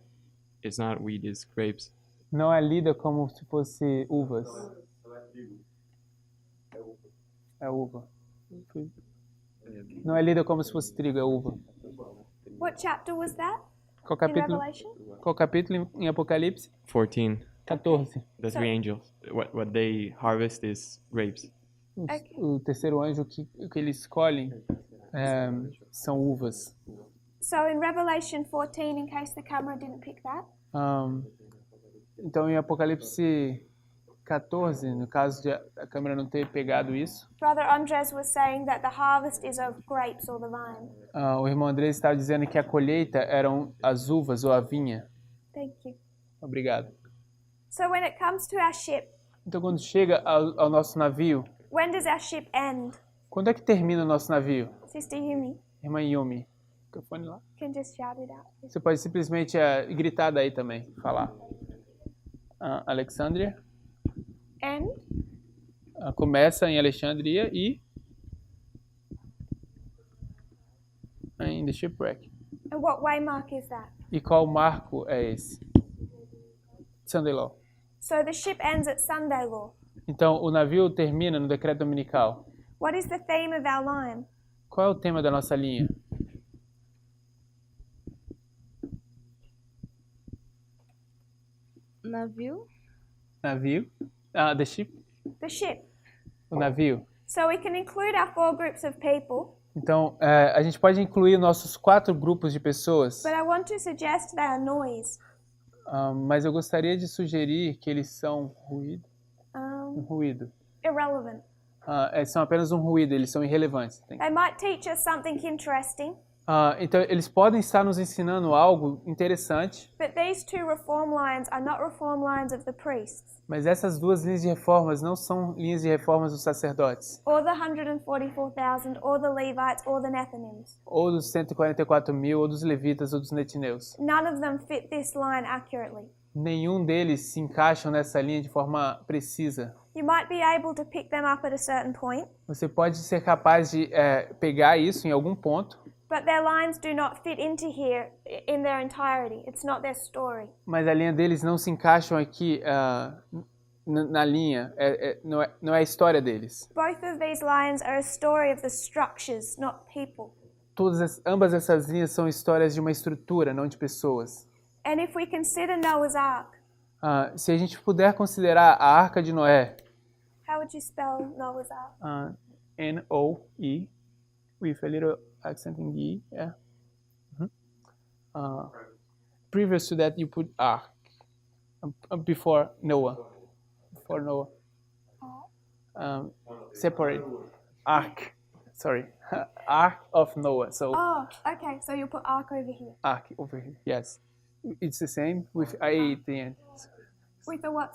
it's not wheat, it's grapes. Não é lida como se fosse uvas. É uva. Não é lida como se fosse trigo, é uva. What chapter was that? Qual In capítulo? Revelation? Qual capítulo em Apocalipse? 14. 14. The So- three angels. What they harvest is grapes. O terceiro anjo, o que eles escolhem são uvas. So in Revelation 14, in case the camera didn't pick that, Então, em Apocalipse 14, no caso de a câmera não ter pegado isso, Brother Andres was saying that the harvest is of grapes or the vine. o irmão Andrés estava dizendo que a colheita eram as uvas ou a vinha. Thank you. Obrigado. So when it comes to our ship, Então, quando chega ao nosso navio, when does our ship end? quando é que termina o nosso navio? Sister Yumi, Irmã Yumi, microfone lá. can just shout it out. Você pode simplesmente gritar daí também, falar. Alexandria End? começa em Alexandria e em The Shipwreck. And what waymark is that? E qual marco é esse? Sunday Law. So the ship ends at Sunday Law. Então, o navio termina no decreto dominical. What is the theme of our line? Qual é o tema da nossa linha? Navio? Navio. The ship. The ship. O navio. So we can include our 4 groups of people, Então, a gente pode incluir nossos 4 grupos de pessoas, but I want to suggest they are noise. mas eu gostaria de sugerir que eles são ruído. Ruído. Irrelevant. São apenas um ruído, eles são irrelevantes. They might teach us something interesting, Então, eles podem estar nos ensinando algo interessante, but these 2 reform lines are not reform lines of the priests, mas essas 2 linhas de reformas não são linhas de reformas dos sacerdotes, or the 144,000, or the Levites, or the Nethinims. ou dos 144 mil, ou dos levitas, ou dos netineus. None of them fit this line accurately. Nenhum deles se encaixam nessa linha de forma precisa. You might be able to pick them up at a certain point, Você pode ser capaz de pegar isso em algum ponto, but their lines do not fit into here in their entirety. It's not their story. mas a linha deles não se encaixam aqui na linha, não é a história deles. Both of these lines are a story of the structures, not people. Ambas essas linhas são histórias de uma estrutura, não de pessoas. And if we consider Noah's Ark, Se a gente puder considerar a Arca de Noé, how would you spell Noah's Ark? N-O-E, with a little accent in the E, yeah. Previous to that, you put Ark, before Noah. Before Noah. Separate. Ark, sorry. Ark of Noah, so Oh, okay. So you'll put Ark over here. Ark over here, yes. It's the same with A at the end. With the what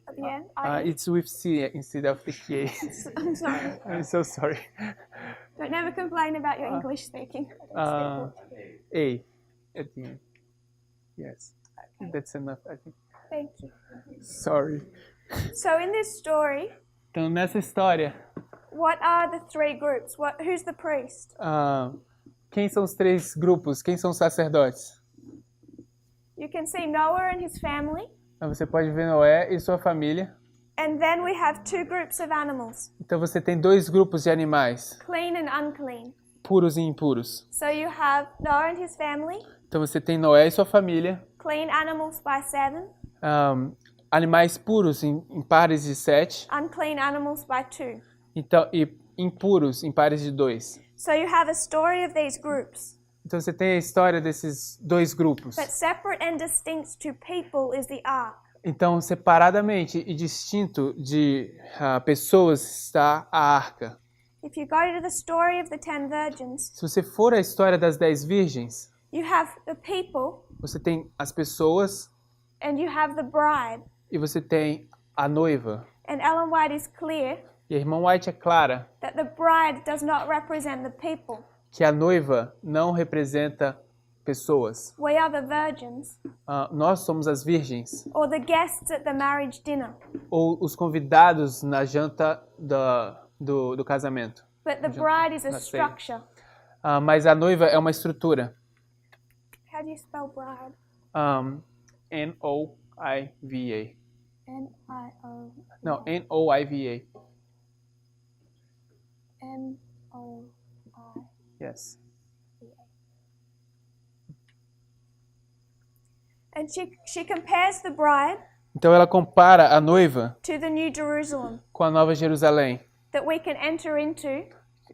at the end? It's with C instead of the K. I'm sorry. I'm so sorry. Don't never complain about your English speaking. A at the end. Yes, that's enough, I think. Thank you. Sorry. So in this story, Então, nessa história, what are the 3 groups? Who's the priest? quem são os 3 grupos? Quem são os sacerdotes? You can see Noah and his family, Você pode ver Noé e sua família. and then we have 2 groups of animals, Então, você tem 2 grupos de animais, clean and unclean. puros e impuros. So you have Noah and his family, Então, você tem Noé e sua família, clean animals by 7, animais puros em pares de 7, unclean animals by 2. então, e impuros em pares de 2. So you have a story of these groups, Então, você tem a história desses 2 grupos. but separate and distinct to people is the ark. Então, separadamente e distinto de pessoas está a arca. If you go to the story of the 10 virgins, Se você for à história das 10 virgens, you have the people você tem as pessoas and you have the bride. e você tem a noiva. And Ellen White is clear E a irmã White é clara that the bride does not represent the people. que a noiva não representa pessoas. We are the virgins, Nós somos as virgens, or the guests at the marriage dinner. ou os convidados na janta do casamento. But the bride is a na ceia. structure. Mas a noiva é uma estrutura. How do you spell bride? N-O-I-V-A. N-I-O. Não, N-O-I-V-A. M-O-I. Yes. And she compares the bride Então ela compara a noiva to the New Jerusalem com a Nova Jerusalém, that we can enter into,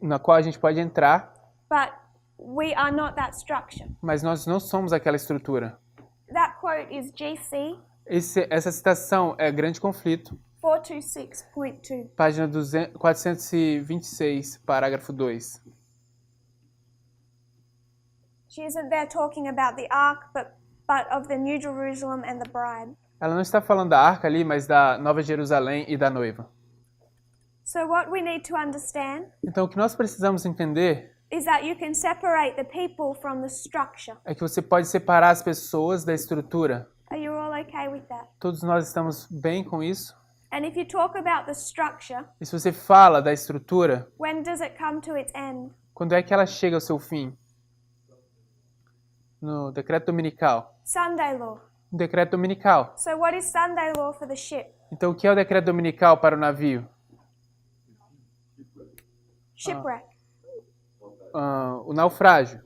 na qual a gente pode entrar, but we are not that structure. mas nós não somos aquela estrutura. That quote is GC Essa citação é Grande Conflito, 426.2. página 426, parágrafo 2. She isn't there talking about the ark, but of the New Jerusalem and the bride. Ela não está falando da arca ali, mas da Nova Jerusalém e da noiva. So what we need to understand Então o que nós precisamos entender is that you can separate the people from the structure. é que você pode separar as pessoas da estrutura. Are you all okay with that? Todos nós estamos bem com isso? And if you talk about the structure, E se você fala da estrutura, when does it come to its end? quando é que ela chega ao seu fim? No decreto dominical. Sunday law. No decreto dominical. So what is Sunday law for the ship? Então o que é o decreto dominical para o navio? Shipwreck. O naufrágio.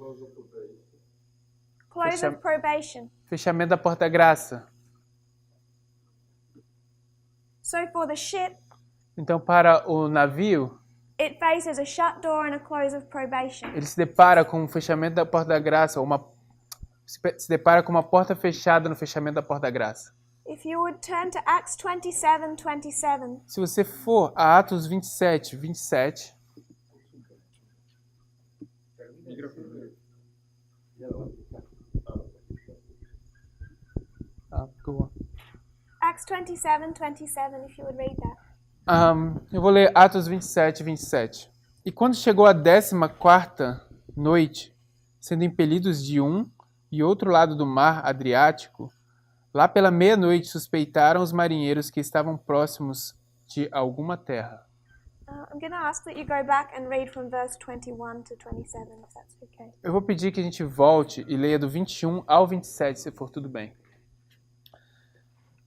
Close of probation. Fechamento da porta-graça. So for the ship, Então para o navio, it faces a shut door and a close of probation. ele se depara com o fechamento da porta-graça, ou se depara com uma porta fechada no fechamento da porta-graça. If you would turn to Acts 27:27. Se você for a Atos 27, 27. Go on. Acts 27:27, if you would read that. Eu vou ler Atos 27, 27. E quando chegou a 14ª noite, sendo impelidos de um e outro lado do mar Adriático, lá pela meia-noite suspeitaram os marinheiros que estavam próximos de alguma terra. I'm going to ask that you go back and read from verse 21 to 27, if that's okay. Eu vou pedir que a gente volte e leia do 21 ao 27, se for tudo bem.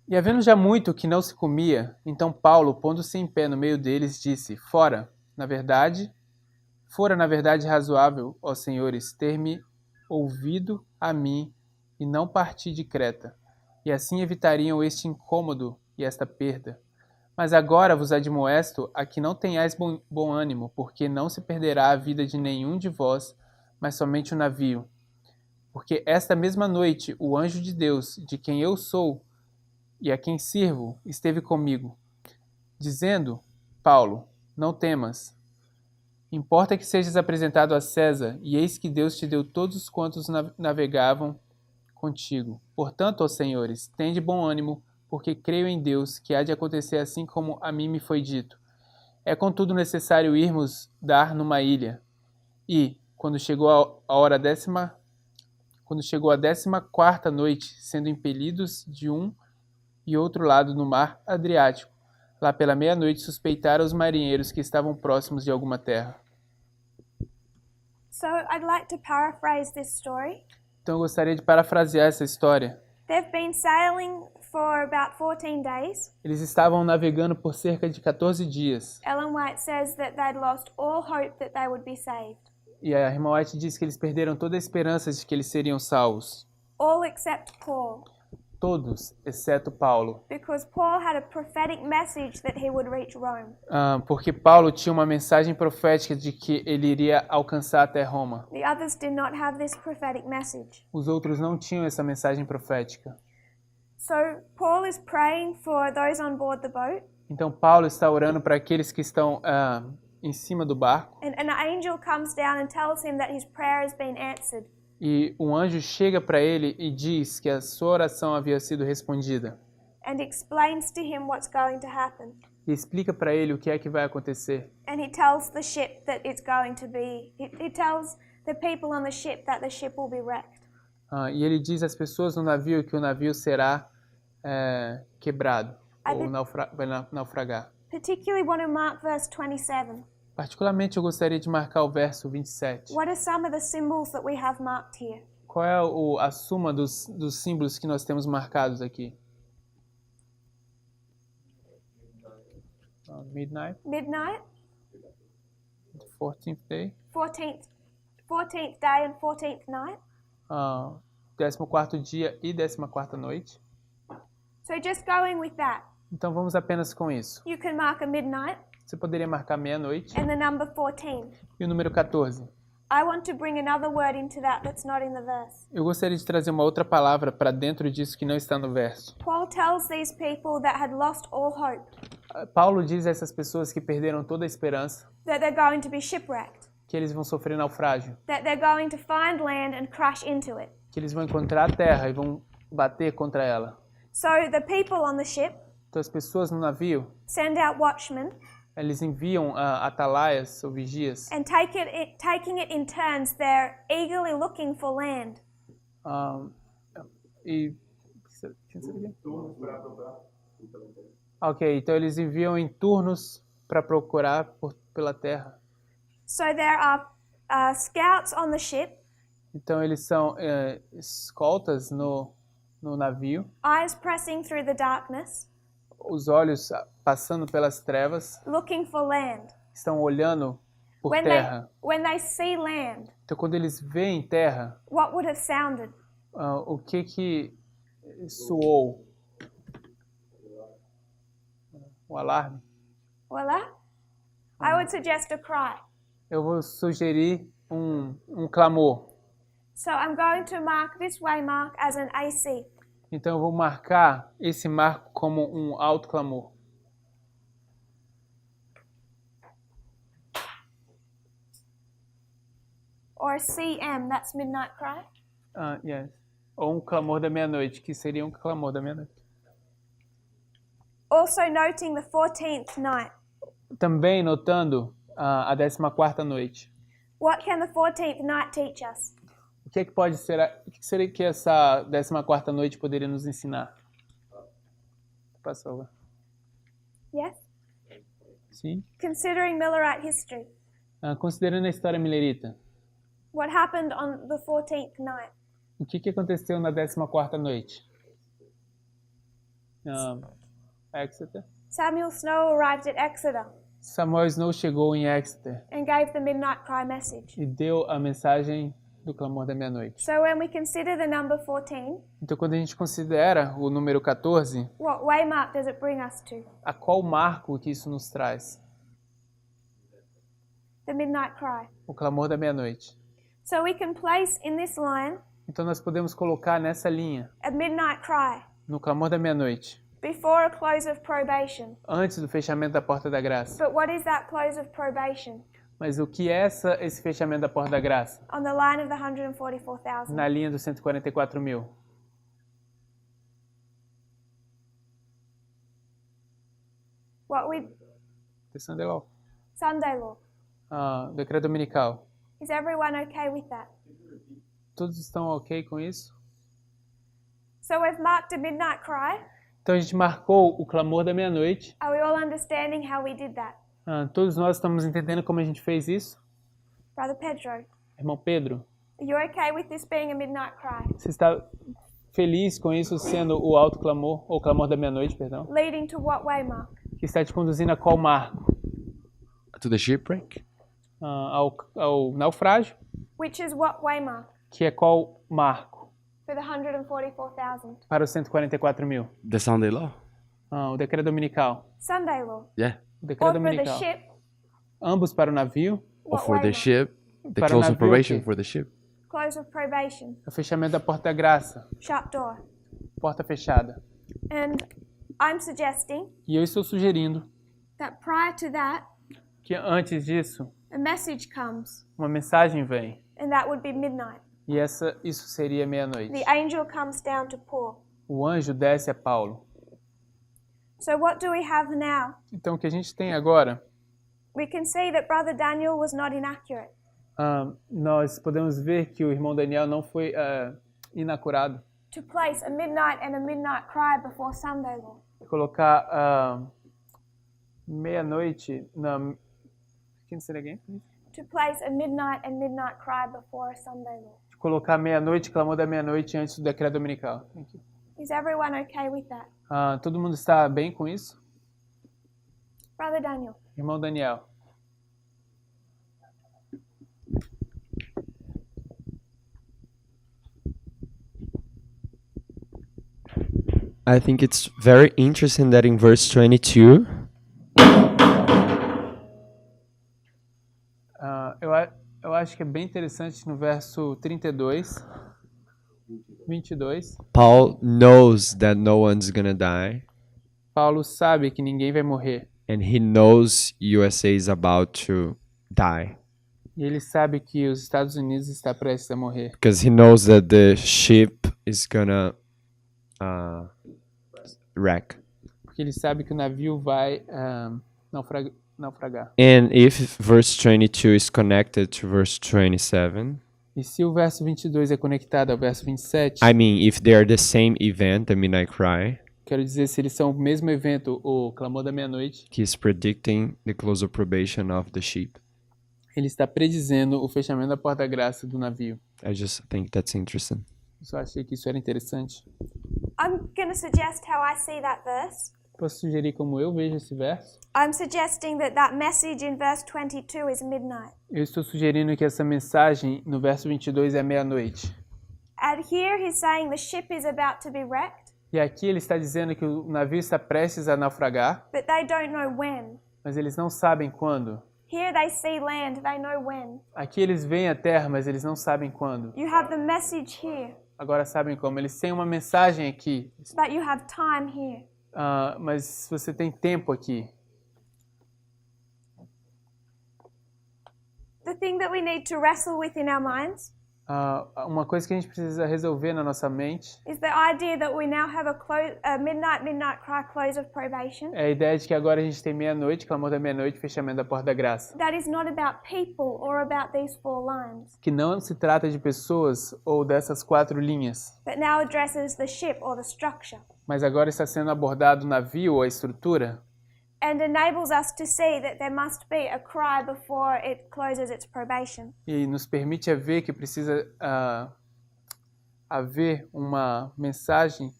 E havendo já muito que não se comia, então Paulo, pondo-se em pé no meio deles, disse: fora na verdade razoável, ó senhores, ter-me ouvido a mim e não partir de Creta, e assim evitariam este incômodo e esta perda. Mas agora vos admoesto a que não tenhais bom ânimo, porque não se perderá a vida de nenhum de vós, mas somente o navio. Porque esta mesma noite o anjo de Deus, de quem eu sou e a quem sirvo, esteve comigo, dizendo: Paulo, não temas. Importa que sejas apresentado a César, e eis que Deus te deu todos quantos navegavam contigo. Portanto, ó senhores, tende bom ânimo, porque creio em Deus, que há de acontecer assim como a mim me foi dito. É contudo necessário irmos dar numa ilha. E, quando chegou a 14ª noite, sendo impelidos de um e outro lado no mar Adriático, lá pela meia-noite suspeitaram os marinheiros que estavam próximos de alguma terra. So I'd like to paraphrase this story. Então eu gostaria de parafrasear essa história. They've been sailing for about 14 days. Eles estavam navegando por cerca de 14 dias. Ellen White says that they'd lost all hope that they would be saved. E a irmã White diz que eles perderam toda a esperança de que eles seriam salvos. All except Paul. Todos, exceto Paulo. Because Paul had a prophetic message that he would reach Rome. Porque Paulo tinha uma mensagem profética de que ele iria alcançar até Roma. The others did not have this prophetic message. Os outros não tinham essa mensagem profética. So Paul is praying for those on board the boat. Então Paulo está orando para aqueles que estão em cima do barco. And an angel comes down and tells him that his prayer has been answered. E um anjo chega para ele e diz que a sua oração havia sido respondida. And explains to him what's going to happen. E explica para ele o que é que vai acontecer. And he tells the ship that it's going to be. He tells the people on the ship that the ship will be wrecked. E ele diz às pessoas no navio que o navio será quebrado ou vai naufragar. Particularly want to mark verse 27. Particularmente eu gostaria de marcar o verso 27. What are some of the symbols that we have marked here? Qual é a soma dos símbolos que nós temos marcados aqui? Midnight, Midnight, 14th day, 14th day and 14th night. 14º dia e 14ª noite. So just going with that, Então vamos apenas com isso. you can mark a midnight Você poderia marcar meia-noite and the number 14. e o número 14. I want to bring another word into that that's not in the verse. Eu gostaria de trazer uma outra palavra para dentro disso que não está no verso. Paul tells these people that had lost all hope Paulo diz a essas pessoas que perderam toda a esperança that they're going to be shipwrecked, que eles vão sofrer naufrágio, that they're going to find land and crash into it. que eles vão encontrar a terra e vão bater contra ela. So the people on the ship Então as pessoas no navio, send out watchmen eles enviam atalaias ou vigias and taking it in turns, they're eagerly looking for land. e Ok, então eles enviam em turnos para procurar pela terra. So there are scouts on the ship, Então eles são escoltas no navio, eyes pressing through the darkness, os olhos passando pelas trevas, looking for land. estão olhando por When terra. they see land, Então quando eles veem terra, what would have sounded? o que soou? O alarme? Voila. I would suggest a cry. Eu vou sugerir um clamor. So I'm going to mark this waymark as an AC. Então eu vou marcar esse marco como um alto clamor. Or a CM, that's midnight cry. Yes. Ou um clamor da meia-noite, que seria um clamor da meia-noite. Also noting the 14th night. Também notando a 14ª noite. What can the 14th night teach us? O que pode ser, o que seria que essa 14ª noite poderia nos ensinar? Passou. Yes? Sim. Considering Millerite history, Considerando a história milerita, what happened on the 14th night? o que aconteceu na 14ª noite? Exeter. Samuel Snow arrived at Exeter Samuel Snow chegou em Exeter and gave the midnight cry message. e deu a mensagem do clamor da meia-noite. So when we consider the number 14, Então, quando a gente considera o número 14, what waymark does it bring us to? a qual marco que isso nos traz? The midnight cry. O clamor da meia-noite. So we can place in this line Então, nós podemos colocar nessa linha, a midnight cry no clamor da meia-noite, before a close of probation. antes do fechamento da porta da graça. But what is that close of probation? Mas o que é esse fechamento da porta da graça? On the line of the 144,000. Na linha dos 144 mil. What we The Sunday Law. Sunday law. Decreto dominical. Is everyone okay with that? Todos estão ok com isso? So we've marked a midnight cry. Então a gente marcou o clamor da meia-noite. Are we all understanding how we did that? Todos nós estamos entendendo como a gente fez isso? Brother Pedro, Irmão Pedro, are you okay with this being a midnight cry? você está feliz com isso sendo o alto clamor, ou clamor da meia-noite, perdão? Leading to what waymark? Que está te conduzindo a qual marco? To the shipwreck? Ao naufrágio, Which is what waymark? que é qual marco? For the 144,000. Para os 144 mil. The Sunday Law? O decreto dominical. Sunday law. Yeah. O decreto Or for the dominical. ship, Ambos para o navio, Or what for the waymark? ship? The Para o close of navio, probation ok. for the ship? Close of probation. o fechamento da porta da graça, Shut door. porta fechada. And I'm suggesting E eu estou sugerindo that prior to that, que antes disso, a message comes, uma mensagem vem. and that would be midnight. E isso seria meia-noite. The angel comes down to Paul. O anjo desce a Paulo. So what do we have now? Então o que a gente tem agora, We can see that Brother Daniel was not inaccurate. nós podemos ver que o irmão Daniel não foi inacurado. To place a midnight and a midnight cry before Sunday law. Colocar meia-noite na... Can you say it again? To place a midnight and midnight cry before a Sunday law. colocar meia-noite, clamor da meia-noite antes do decreto dominical. Thank you. Is everyone okay with that? Todo mundo está bem com isso? Brother Daniel. Irmão Daniel. I think it's very interesting that in verse 22, Eu acho que é bem interessante no verso 32, 22. Paul knows that no one's gonna die, Paulo sabe que ninguém vai morrer. and he knows USA is about to die. E ele sabe que os Estados Unidos está prestes a morrer. Because he knows that the ship is gonna wreck. Porque ele sabe que o navio vai naufragar. And if verse 22 is connected to verse 27, E se o verso 22 é conectado ao verso 27, I mean, if they are the same event, the Midnight Cry, quero dizer, se eles são o mesmo evento, o clamor da meia-noite, he's predicting the close of probation of the ship. ele está predizendo o fechamento da porta da graça do navio. I just think that's interesting. Eu só achei que isso era interessante. I'm going to suggest how I see that verse. Posso sugerir como eu vejo esse verso? I'm suggesting that message in verse 22 is midnight. Eu estou sugerindo que essa mensagem no verso 22 é meia-noite. And here he's saying the ship is about to be wrecked, E aqui ele está dizendo que o navio está prestes a naufragar, but they don't know when. mas eles não sabem quando. Here they see land, they know when. Aqui eles veem a terra, mas eles não sabem quando. You have the message here, Agora sabem como. Eles têm uma mensagem aqui, but you have time here. mas você tem tempo aqui. The thing that we need to wrestle with in our minds Uma coisa que a gente precisa resolver na nossa mente is the idea that we now have a midnight cry, close of probation. é a ideia de que agora a gente tem meia-noite, clamor da meia-noite, fechamento da porta da graça. That is not about people or about these 4 lines, Que não se trata de pessoas ou dessas 4 linhas, but now addresses the ship or the structure, mas agora está sendo abordado o navio ou a estrutura and enables us to see that there must be a cry before it closes its probation. e nos permite a ver que precisa haver uma mensagem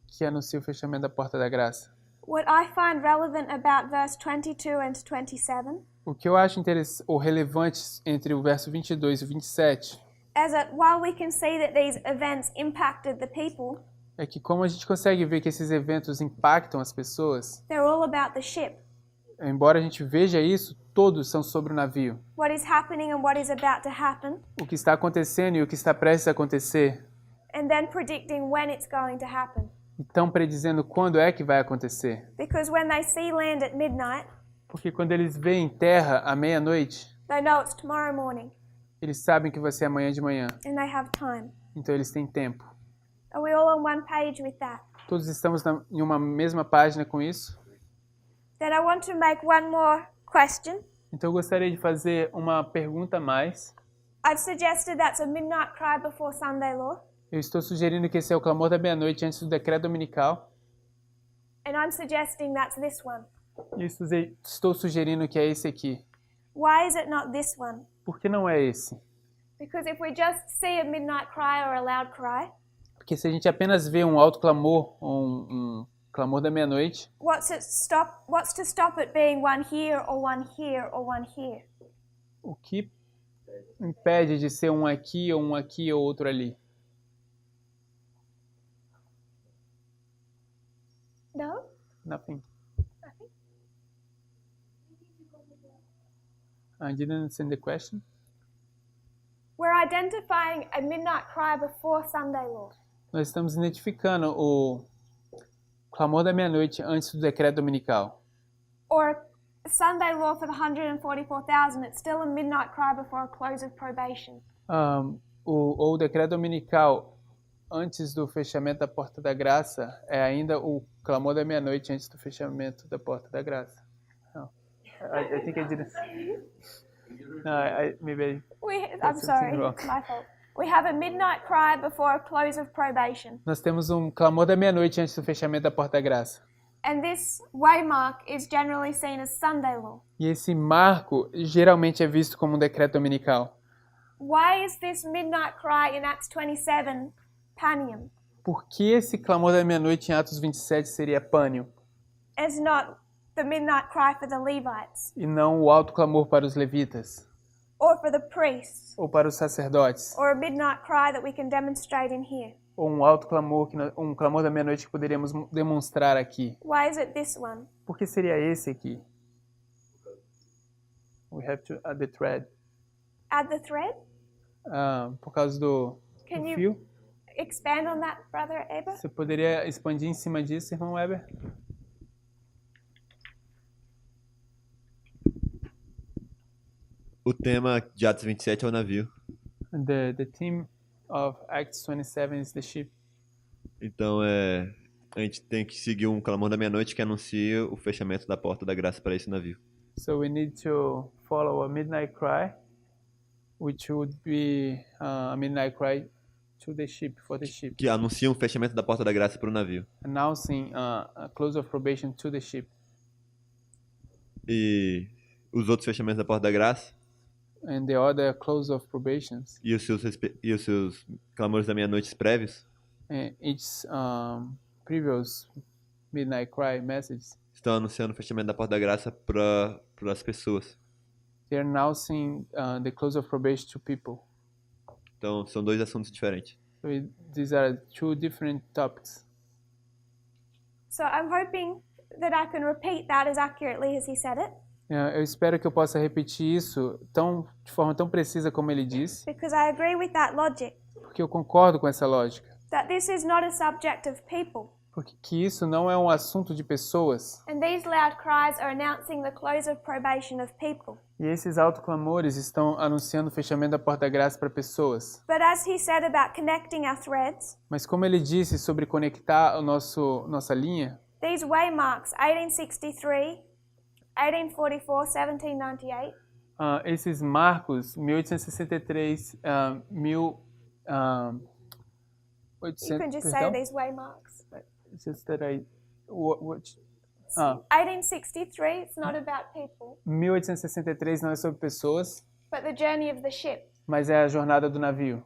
que anuncia o fechamento da porta da graça. What I find relevant about verse 22 and 27 O que eu acho ou relevante entre o verso 22 e 27 is that while we can see that these events impacted the people, é que como a gente consegue ver que esses eventos impactam as pessoas, they're all about the ship. embora a gente veja isso, todos são sobre o navio. What is happening and what is about to happen, O que está acontecendo e o que está prestes a acontecer, and then predicting when it's going to happen. e estão predizendo quando é que vai acontecer. Because when they see land at midnight, Porque quando eles veem terra à meia-noite, they know it's tomorrow morning, eles sabem que vai ser amanhã de manhã. and they have time. Então eles têm tempo. Are we all on one page with that? Todos estamos em uma mesma página com isso? Then I want to make one more question. Então eu gostaria de fazer uma pergunta a mais. I've suggested that's a midnight cry before Sunday law, Eu estou sugerindo que esse é o clamor da meia-noite antes do decreto dominical. and I'm suggesting that's this one. E estou sugerindo que é esse aqui. Why is it not this one? Por que não é esse? Because if we just see a midnight cry or a loud cry, Porque se a gente apenas vê um alto clamor ou um clamor da meia-noite, what's to stop it being one here or one here or one here? o que impede de ser um aqui ou outro ali? No? Nothing. I didn't understand the question. We're identifying a midnight cry before Sunday law. Nós estamos identificando o clamor da meia-noite antes do decreto dominical. Or Sunday law for the 144,000, it's still a midnight cry before a close of probation. Ou o decreto dominical antes do fechamento da porta da graça é ainda o clamor da meia-noite antes do fechamento da porta da graça. No. I think I didn't. No, maybe I'm sorry, wrong. my fault. We have a midnight cry before a close of probation. Nós temos um clamor da meia-noite antes do fechamento da porta da graça. And this waymark is generally seen as Sunday law. E esse marco geralmente é visto como um decreto dominical. Why is this midnight cry in Acts 27 Panium? Por que esse clamor da meia-noite em Atos 27 seria pânio It's not the midnight cry for the Levites e não o alto clamor para os levitas or for the priests ou para os sacerdotes or a midnight cry that we can demonstrate in here? ou um alto clamor um clamor da meia-noite que poderíamos demonstrar aqui? Why is it this one? Por que seria esse aqui? We have to add the thread. Add the thread? Por causa do Can you fio. expand on that, Brother Eber? Você poderia expandir em cima disso, irmão Weber? O tema de Atos 27 é o navio. The theme of Acts 27 is the ship. Então a gente tem que seguir um clamor da meia-noite que anuncia o fechamento da porta da graça para esse navio. So we need to follow a midnight cry, which would be a midnight cry to the ship, for the ship. Que anuncia um fechamento da porta da graça para o navio. Announcing a close of probation to the ship. E os outros fechamentos da porta da graça And the other close of probations. e os seus clamores da meia-noite prévios Each previous midnight cry messages. estão anunciando o fechamento da porta da graça para as pessoas. They're announcing the close of probation to people. Então são dois assuntos diferentes. So these are two different topics. So I'm hoping that I can repeat that as accurately as he said it, Eu espero que eu possa repetir isso de forma tão precisa como ele disse, because I agree with that logic, porque eu concordo com essa lógica. that this is not a subject of people. Porque que isso não é um assunto de pessoas. And these loud cries are announcing the close of probation of people. E esses autoclamores estão anunciando o fechamento da porta da graça para pessoas. But as he said about connecting our threads, Mas como ele disse sobre conectar nossa linha, these waymarks, 1863, 1844, 1798, esses marcos, 1863, you can just say perdão? these waymarks. It's just that I... 1863, it's not about people, 1863 não é sobre pessoas, but the journey of the ship. mas é a jornada do navio.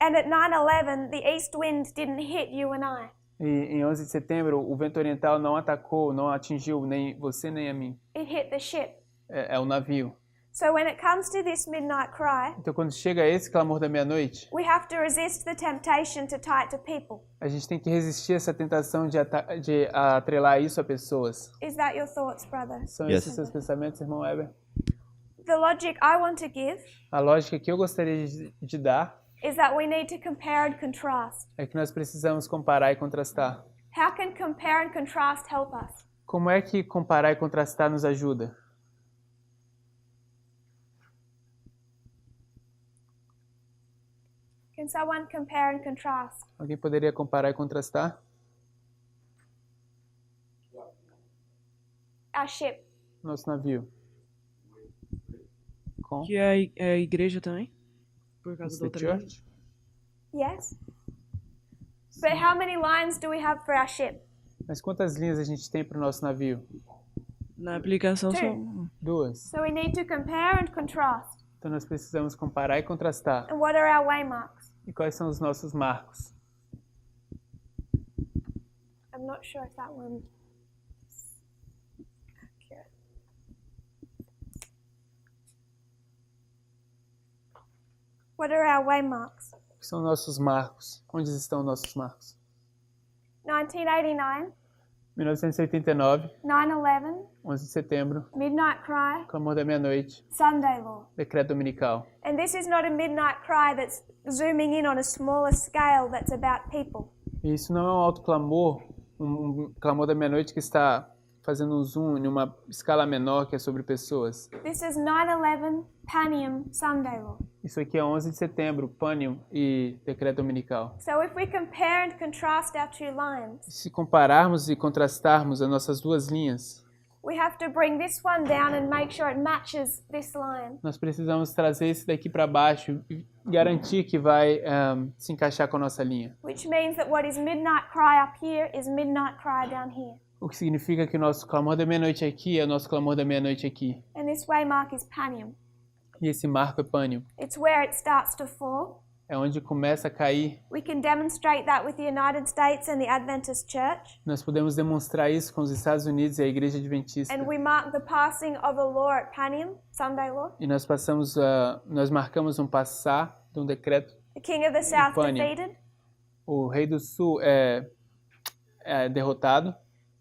And at 9/11, the east wind didn't hit you and I. E em 11 de setembro, o vento oriental não atacou, não atingiu nem você nem a mim. It hit the ship. É o navio. So when it comes to this midnight cry, Então, quando chega esse clamor da meia-noite, we have to resist the temptation to tie it to people. a gente tem que resistir essa tentação de atrelar isso a pessoas. Is that your thoughts, brother? São Yes. esses seus pensamentos, irmão Weber? The logic I want to give A lógica que eu gostaria de dar is that we need to compare and contrast. é que nós precisamos comparar e contrastar. How can compare and contrast help us? Como é que comparar e contrastar nos ajuda? Can someone compare and contrast? Alguém poderia comparar e contrastar? Our ship. Nosso navio. Com Que é a igreja também? Por causa da the outra church? Yes. But how many lines do we have for our ship? Mas quantas linhas a gente tem para o nosso navio? Na aplicação Two. são 2. So we need to compare and contrast. Então nós precisamos comparar e contrastar. And what are our waymarks? E quais são os nossos marcos? I'm not sure if that one is accurate. What are our waymarks? O que são nossos marcos? Onde estão nossos marcos? 1989, 1989, 9/11, 11 de setembro, midnight cry, clamor da meia-noite, Sunday law. decreto dominical. And this is not a midnight cry that's zooming in on a smaller scale that's about people. E isso não é um alto clamor, um clamor da meia-noite que está fazendo um zoom em uma escala menor que é sobre pessoas. This is 9/11, Panium, Sunday law. Isso aqui é 11 de setembro, Panium e decreto dominical. So if we compare and contrast our two lines, Se compararmos e contrastarmos as nossas duas linhas, we have to bring this one down and make sure it matches this line. nós precisamos trazer esse daqui para baixo e garantir que vai se encaixar com a nossa linha. Which means that what is midnight cry up here is midnight cry down here. O que significa que o nosso clamor da meia-noite aqui é o nosso clamor da meia-noite aqui. And this waymark is Panium. E esse marco é pânio. It's where it starts to fall. É onde começa a cair. We can demonstrate that with the United States and the Adventist Church. Nós podemos demonstrar isso com os Estados Unidos e a Igreja Adventista. And we mark the passing of a law at Panium, Sunday law. E nós marcamos um passar de um decreto. The king of the south Pânium. defeated. O rei do sul é derrotado.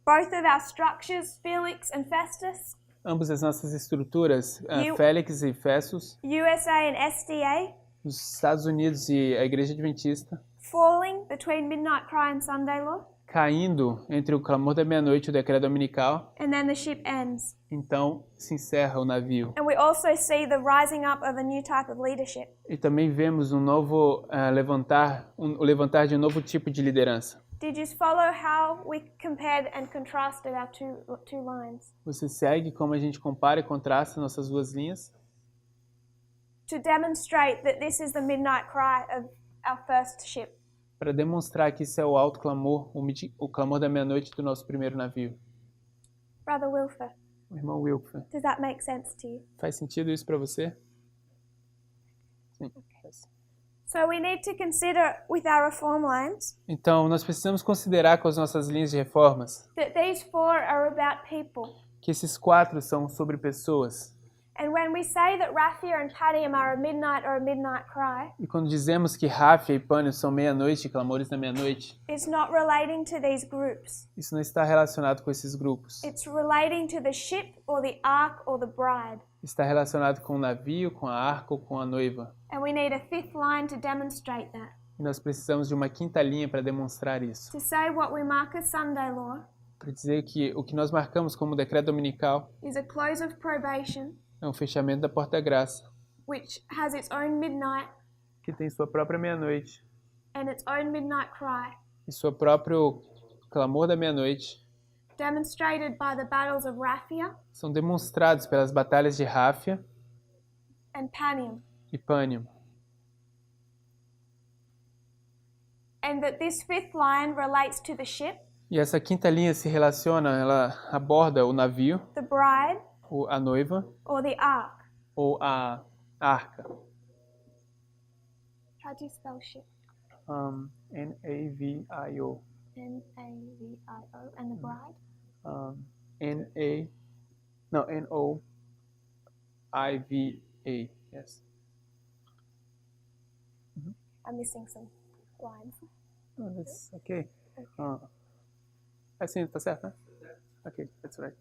Both of our structures, Felix and Festus, Ambas as nossas estruturas, You- Félix e Festus, USA and SDA, os Estados Unidos e a Igreja Adventista, falling between midnight cry and Sunday law. caindo entre o clamor da meia-noite e o decreto dominical. And then the ship ends. Então se encerra o navio. And we also see the rising up of a new type of leadership. E também vemos um novo o levantar de um novo tipo de liderança. Did you follow how we compared and contrasted our two lines? Você segue como a gente compara e contrasta nossas duas linhas To demonstrate that this is the midnight cry of our first ship. para demonstrar que isso é o alto clamor, o clamor da meia-noite do nosso primeiro navio. Brother Wilfer, O irmão Wilfer, does that make sense to you? faz sentido isso para você? Sim. faz. So we need to consider with our reform lines Então, nós precisamos considerar com as nossas linhas de reformas that these four are about people. que esses 4 são sobre pessoas. And when we say that Raphia and Padium are a midnight or a midnight cry, E quando dizemos que Ráfia e Pânio são meia-noite, clamores da meia-noite, it's not relating to these groups. isso não está relacionado com esses grupos. It's relating to the ship or the ark or the bride. Está relacionado com o navio, com a arca ou com a noiva. And we need a fifth line to demonstrate that. E nós precisamos de uma quinta linha para demonstrar isso. To say what we mark as Sunday law Para dizer que o que nós marcamos como decreto dominical is a close of probation, é um fechamento da porta da graça, which has its own midnight que tem sua própria meia-noite and its own midnight cry, e seu próprio clamor da meia-noite, demonstrated by the battles of Raphia são demonstrados pelas batalhas de Ráfia and Panium. e Pânio. And that this fifth line relates to the ship, E essa quinta linha se relaciona, ela aborda o navio, the bride, a noiva or the ark. ou a arca. How do you spell ship? N-A-V-I-O. N-A-V-I-O. And the bride? N-O-I-V-A. Yes. I'm missing some lines. Oh, that's okay. Assim, tá certo, né? Okay, that's right.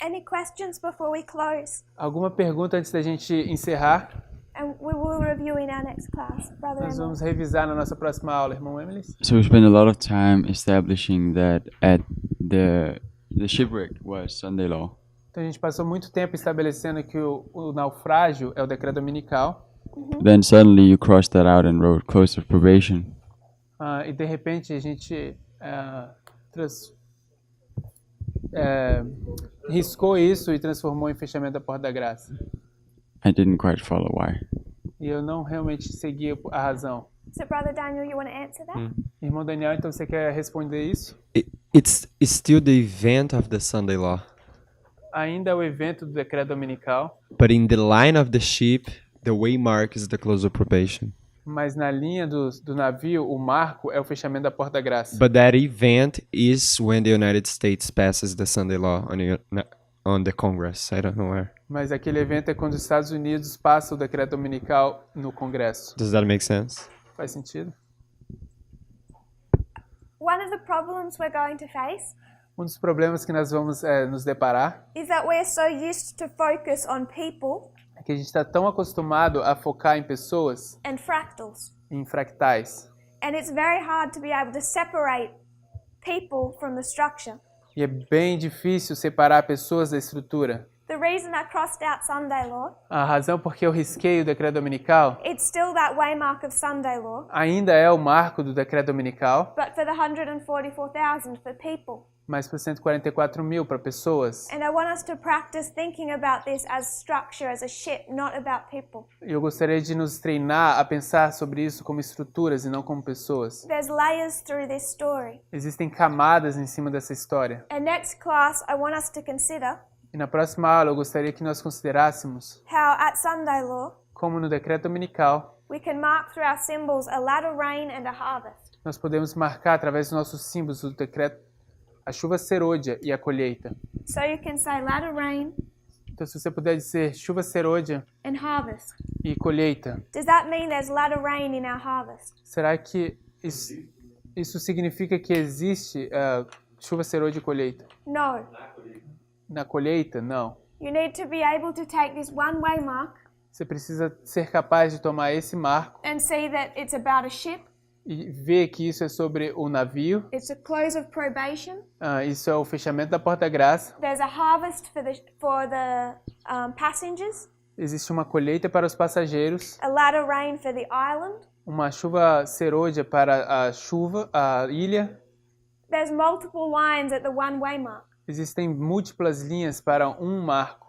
Any questions before we close? Alguma pergunta antes da gente encerrar? And we will review in our next class. Brother Nós Emil. vamos revisar na nossa próxima aula, irmão Emily. So we spent a lot of time establishing that at the shipwreck was Sunday law. Então a gente passou muito tempo estabelecendo que o naufrágio é o decreto dominical. Then suddenly you crossed that out and wrote close of probation. E de repente a gente riscou isso e transformou em fechamento da porta da graça. I didn't quite follow why. E eu não realmente segui a razão. So, Brother Daniel, you want to answer that? Irmão Daniel, então você quer responder isso? It's still the event of the Sunday law. Ainda é o evento do decreto dominical, But in the line of the ship, the waymark is the close of probation. mas na linha do navio, o marco é o fechamento da porta da graça. But that event is when the United States passes the Sunday law on the Congress. I don't know where. Mas aquele evento é quando os Estados Unidos passam o decreto dominical no Congresso. Does that make sense? Faz sentido? One of the problems we're going to face Um dos problemas que nós vamos nos deparar is that we're so used to focus on people é que a gente está tão acostumado a focar em pessoas, and fractals. em fractais. And it's very hard to be able to separate people from the structure. E é bem difícil separar pessoas da estrutura. The reason I crossed out Sunday law, A razão porque eu risquei o decreto dominical it's still that waymark of Sunday law, ainda é o marco do decreto dominical, but for the 144,000 for people. mas para 144 mil para pessoas. And I want us to practice thinking about this as structure, as a ship, not about people. E eu gostaria de nos treinar a pensar sobre isso como estruturas e não como pessoas. There's layers through this story. Existem camadas em cima dessa história. And next class, I want us to consider E na próxima aula eu gostaria que nós considerássemos how at Sunday Law como no decreto dominical we can mark through our symbols a latter rain and a harvest. nós podemos marcar através dos nossos símbolos do decreto a chuva serôdia e a colheita. So you can say latter rain Então, se você puder dizer chuva serôdia and harvest. e colheita, Does that mean there's latter rain in our harvest? será que isso significa que existe chuva serôdia e colheita? No. Na colheita, não. You need to be able to take this one-way mark Você precisa ser capaz de tomar esse marco and see that it's about a ship. e ver que isso é sobre o navio. It's a close of probation. Isso é o fechamento da porta-graça. There's a harvest for the passengers. Existe uma colheita para os passageiros. A latter rain for the island. Uma chuva serôdia para a ilha. There's multiple lines at the one-way mark. Existem múltiplas linhas para um marco.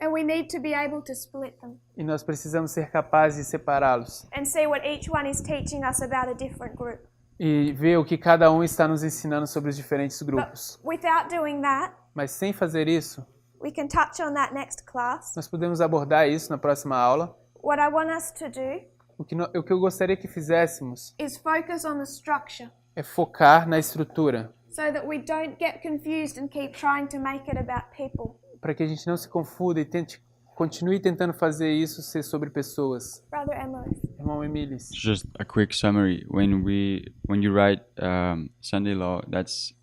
And we need to be able to split them E nós precisamos ser capazes de separá-los. and see what each one is teaching us about a different group. E ver o que cada um está nos ensinando sobre os diferentes grupos. Without doing that, Mas sem fazer isso, we can touch on that next class. nós podemos abordar isso na próxima aula. What I want us to do O que eu gostaria que fizéssemos is focus on the structure é focar na estrutura, so that we don't get confused and keep trying to make it about people. para que a gente não se confunda e continue tentando fazer isso ser sobre pessoas. Brother Emily. Irmão Emilis. Just a quick summary. When you write Sunday law, that's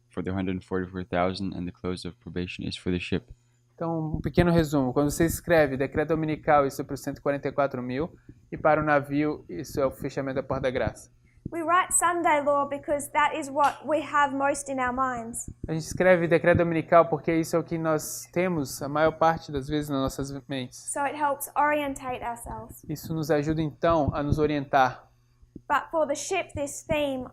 for the 144,000, and the close of probation is for the ship. Então, um pequeno resumo. Quando você escreve decreto dominical, isso é para os 144 mil, e para o navio, isso é o fechamento da porta da graça. We write Sunday law because that is what we have most in our minds. A gente escreve decreto dominical porque isso é o que nós temos a maior parte das vezes nas nossas mentes. So it helps orientate ourselves. Isso nos ajuda então a nos orientar. But for the ship, this theme,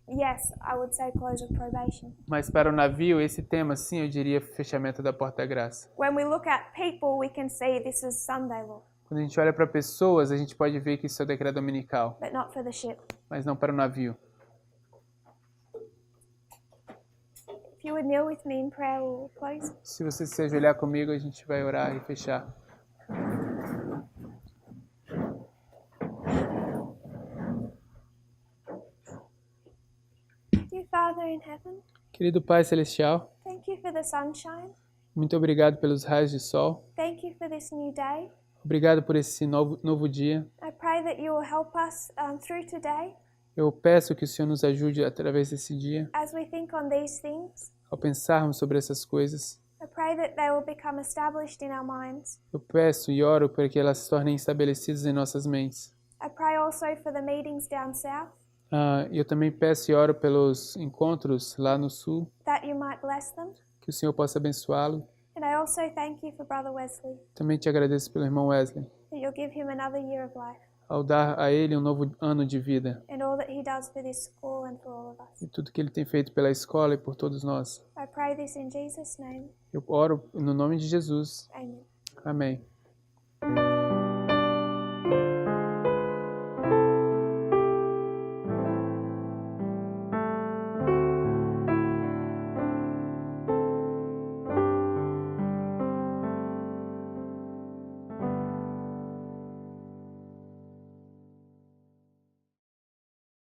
yes, I would say close of probation. Mas para o navio, esse tema, sim, eu diria fechamento da porta da graça. When we look at people, we can see this is Sunday law, Quando a gente olha para pessoas, a gente pode ver que isso é o decreto dominical, but not for the ship. mas não para o navio. If you would kneel with me in prayer, we'll close. Se você se ajoelhar comigo, a gente vai orar e fechar. Dear Father in heaven, Querido Pai Celestial, thank you for the sunshine. muito obrigado pelos raios de sol. Thank you for this new day. Obrigado por esse novo dia. I pray that you will help us through today Eu peço que o Senhor nos ajude através desse dia, as we think on these things. ao pensarmos sobre essas coisas. I pray that they will become established in our minds. Eu peço e oro para que elas se tornem estabelecidas em nossas mentes. I pray also for the meetings down south, Eu também peço e oro pelos encontros lá no sul, that you might bless them. que o Senhor possa abençoá-lo. And I also thank you for Brother Wesley, Também te agradeço pelo irmão Wesley, that you'll give him another year of life, ao dar a ele um novo ano de vida and all that he does for this school and for all of us. e tudo que ele tem feito pela escola e por todos nós. I pray this in Jesus' name. Eu oro no nome de Jesus. Amen. Amém.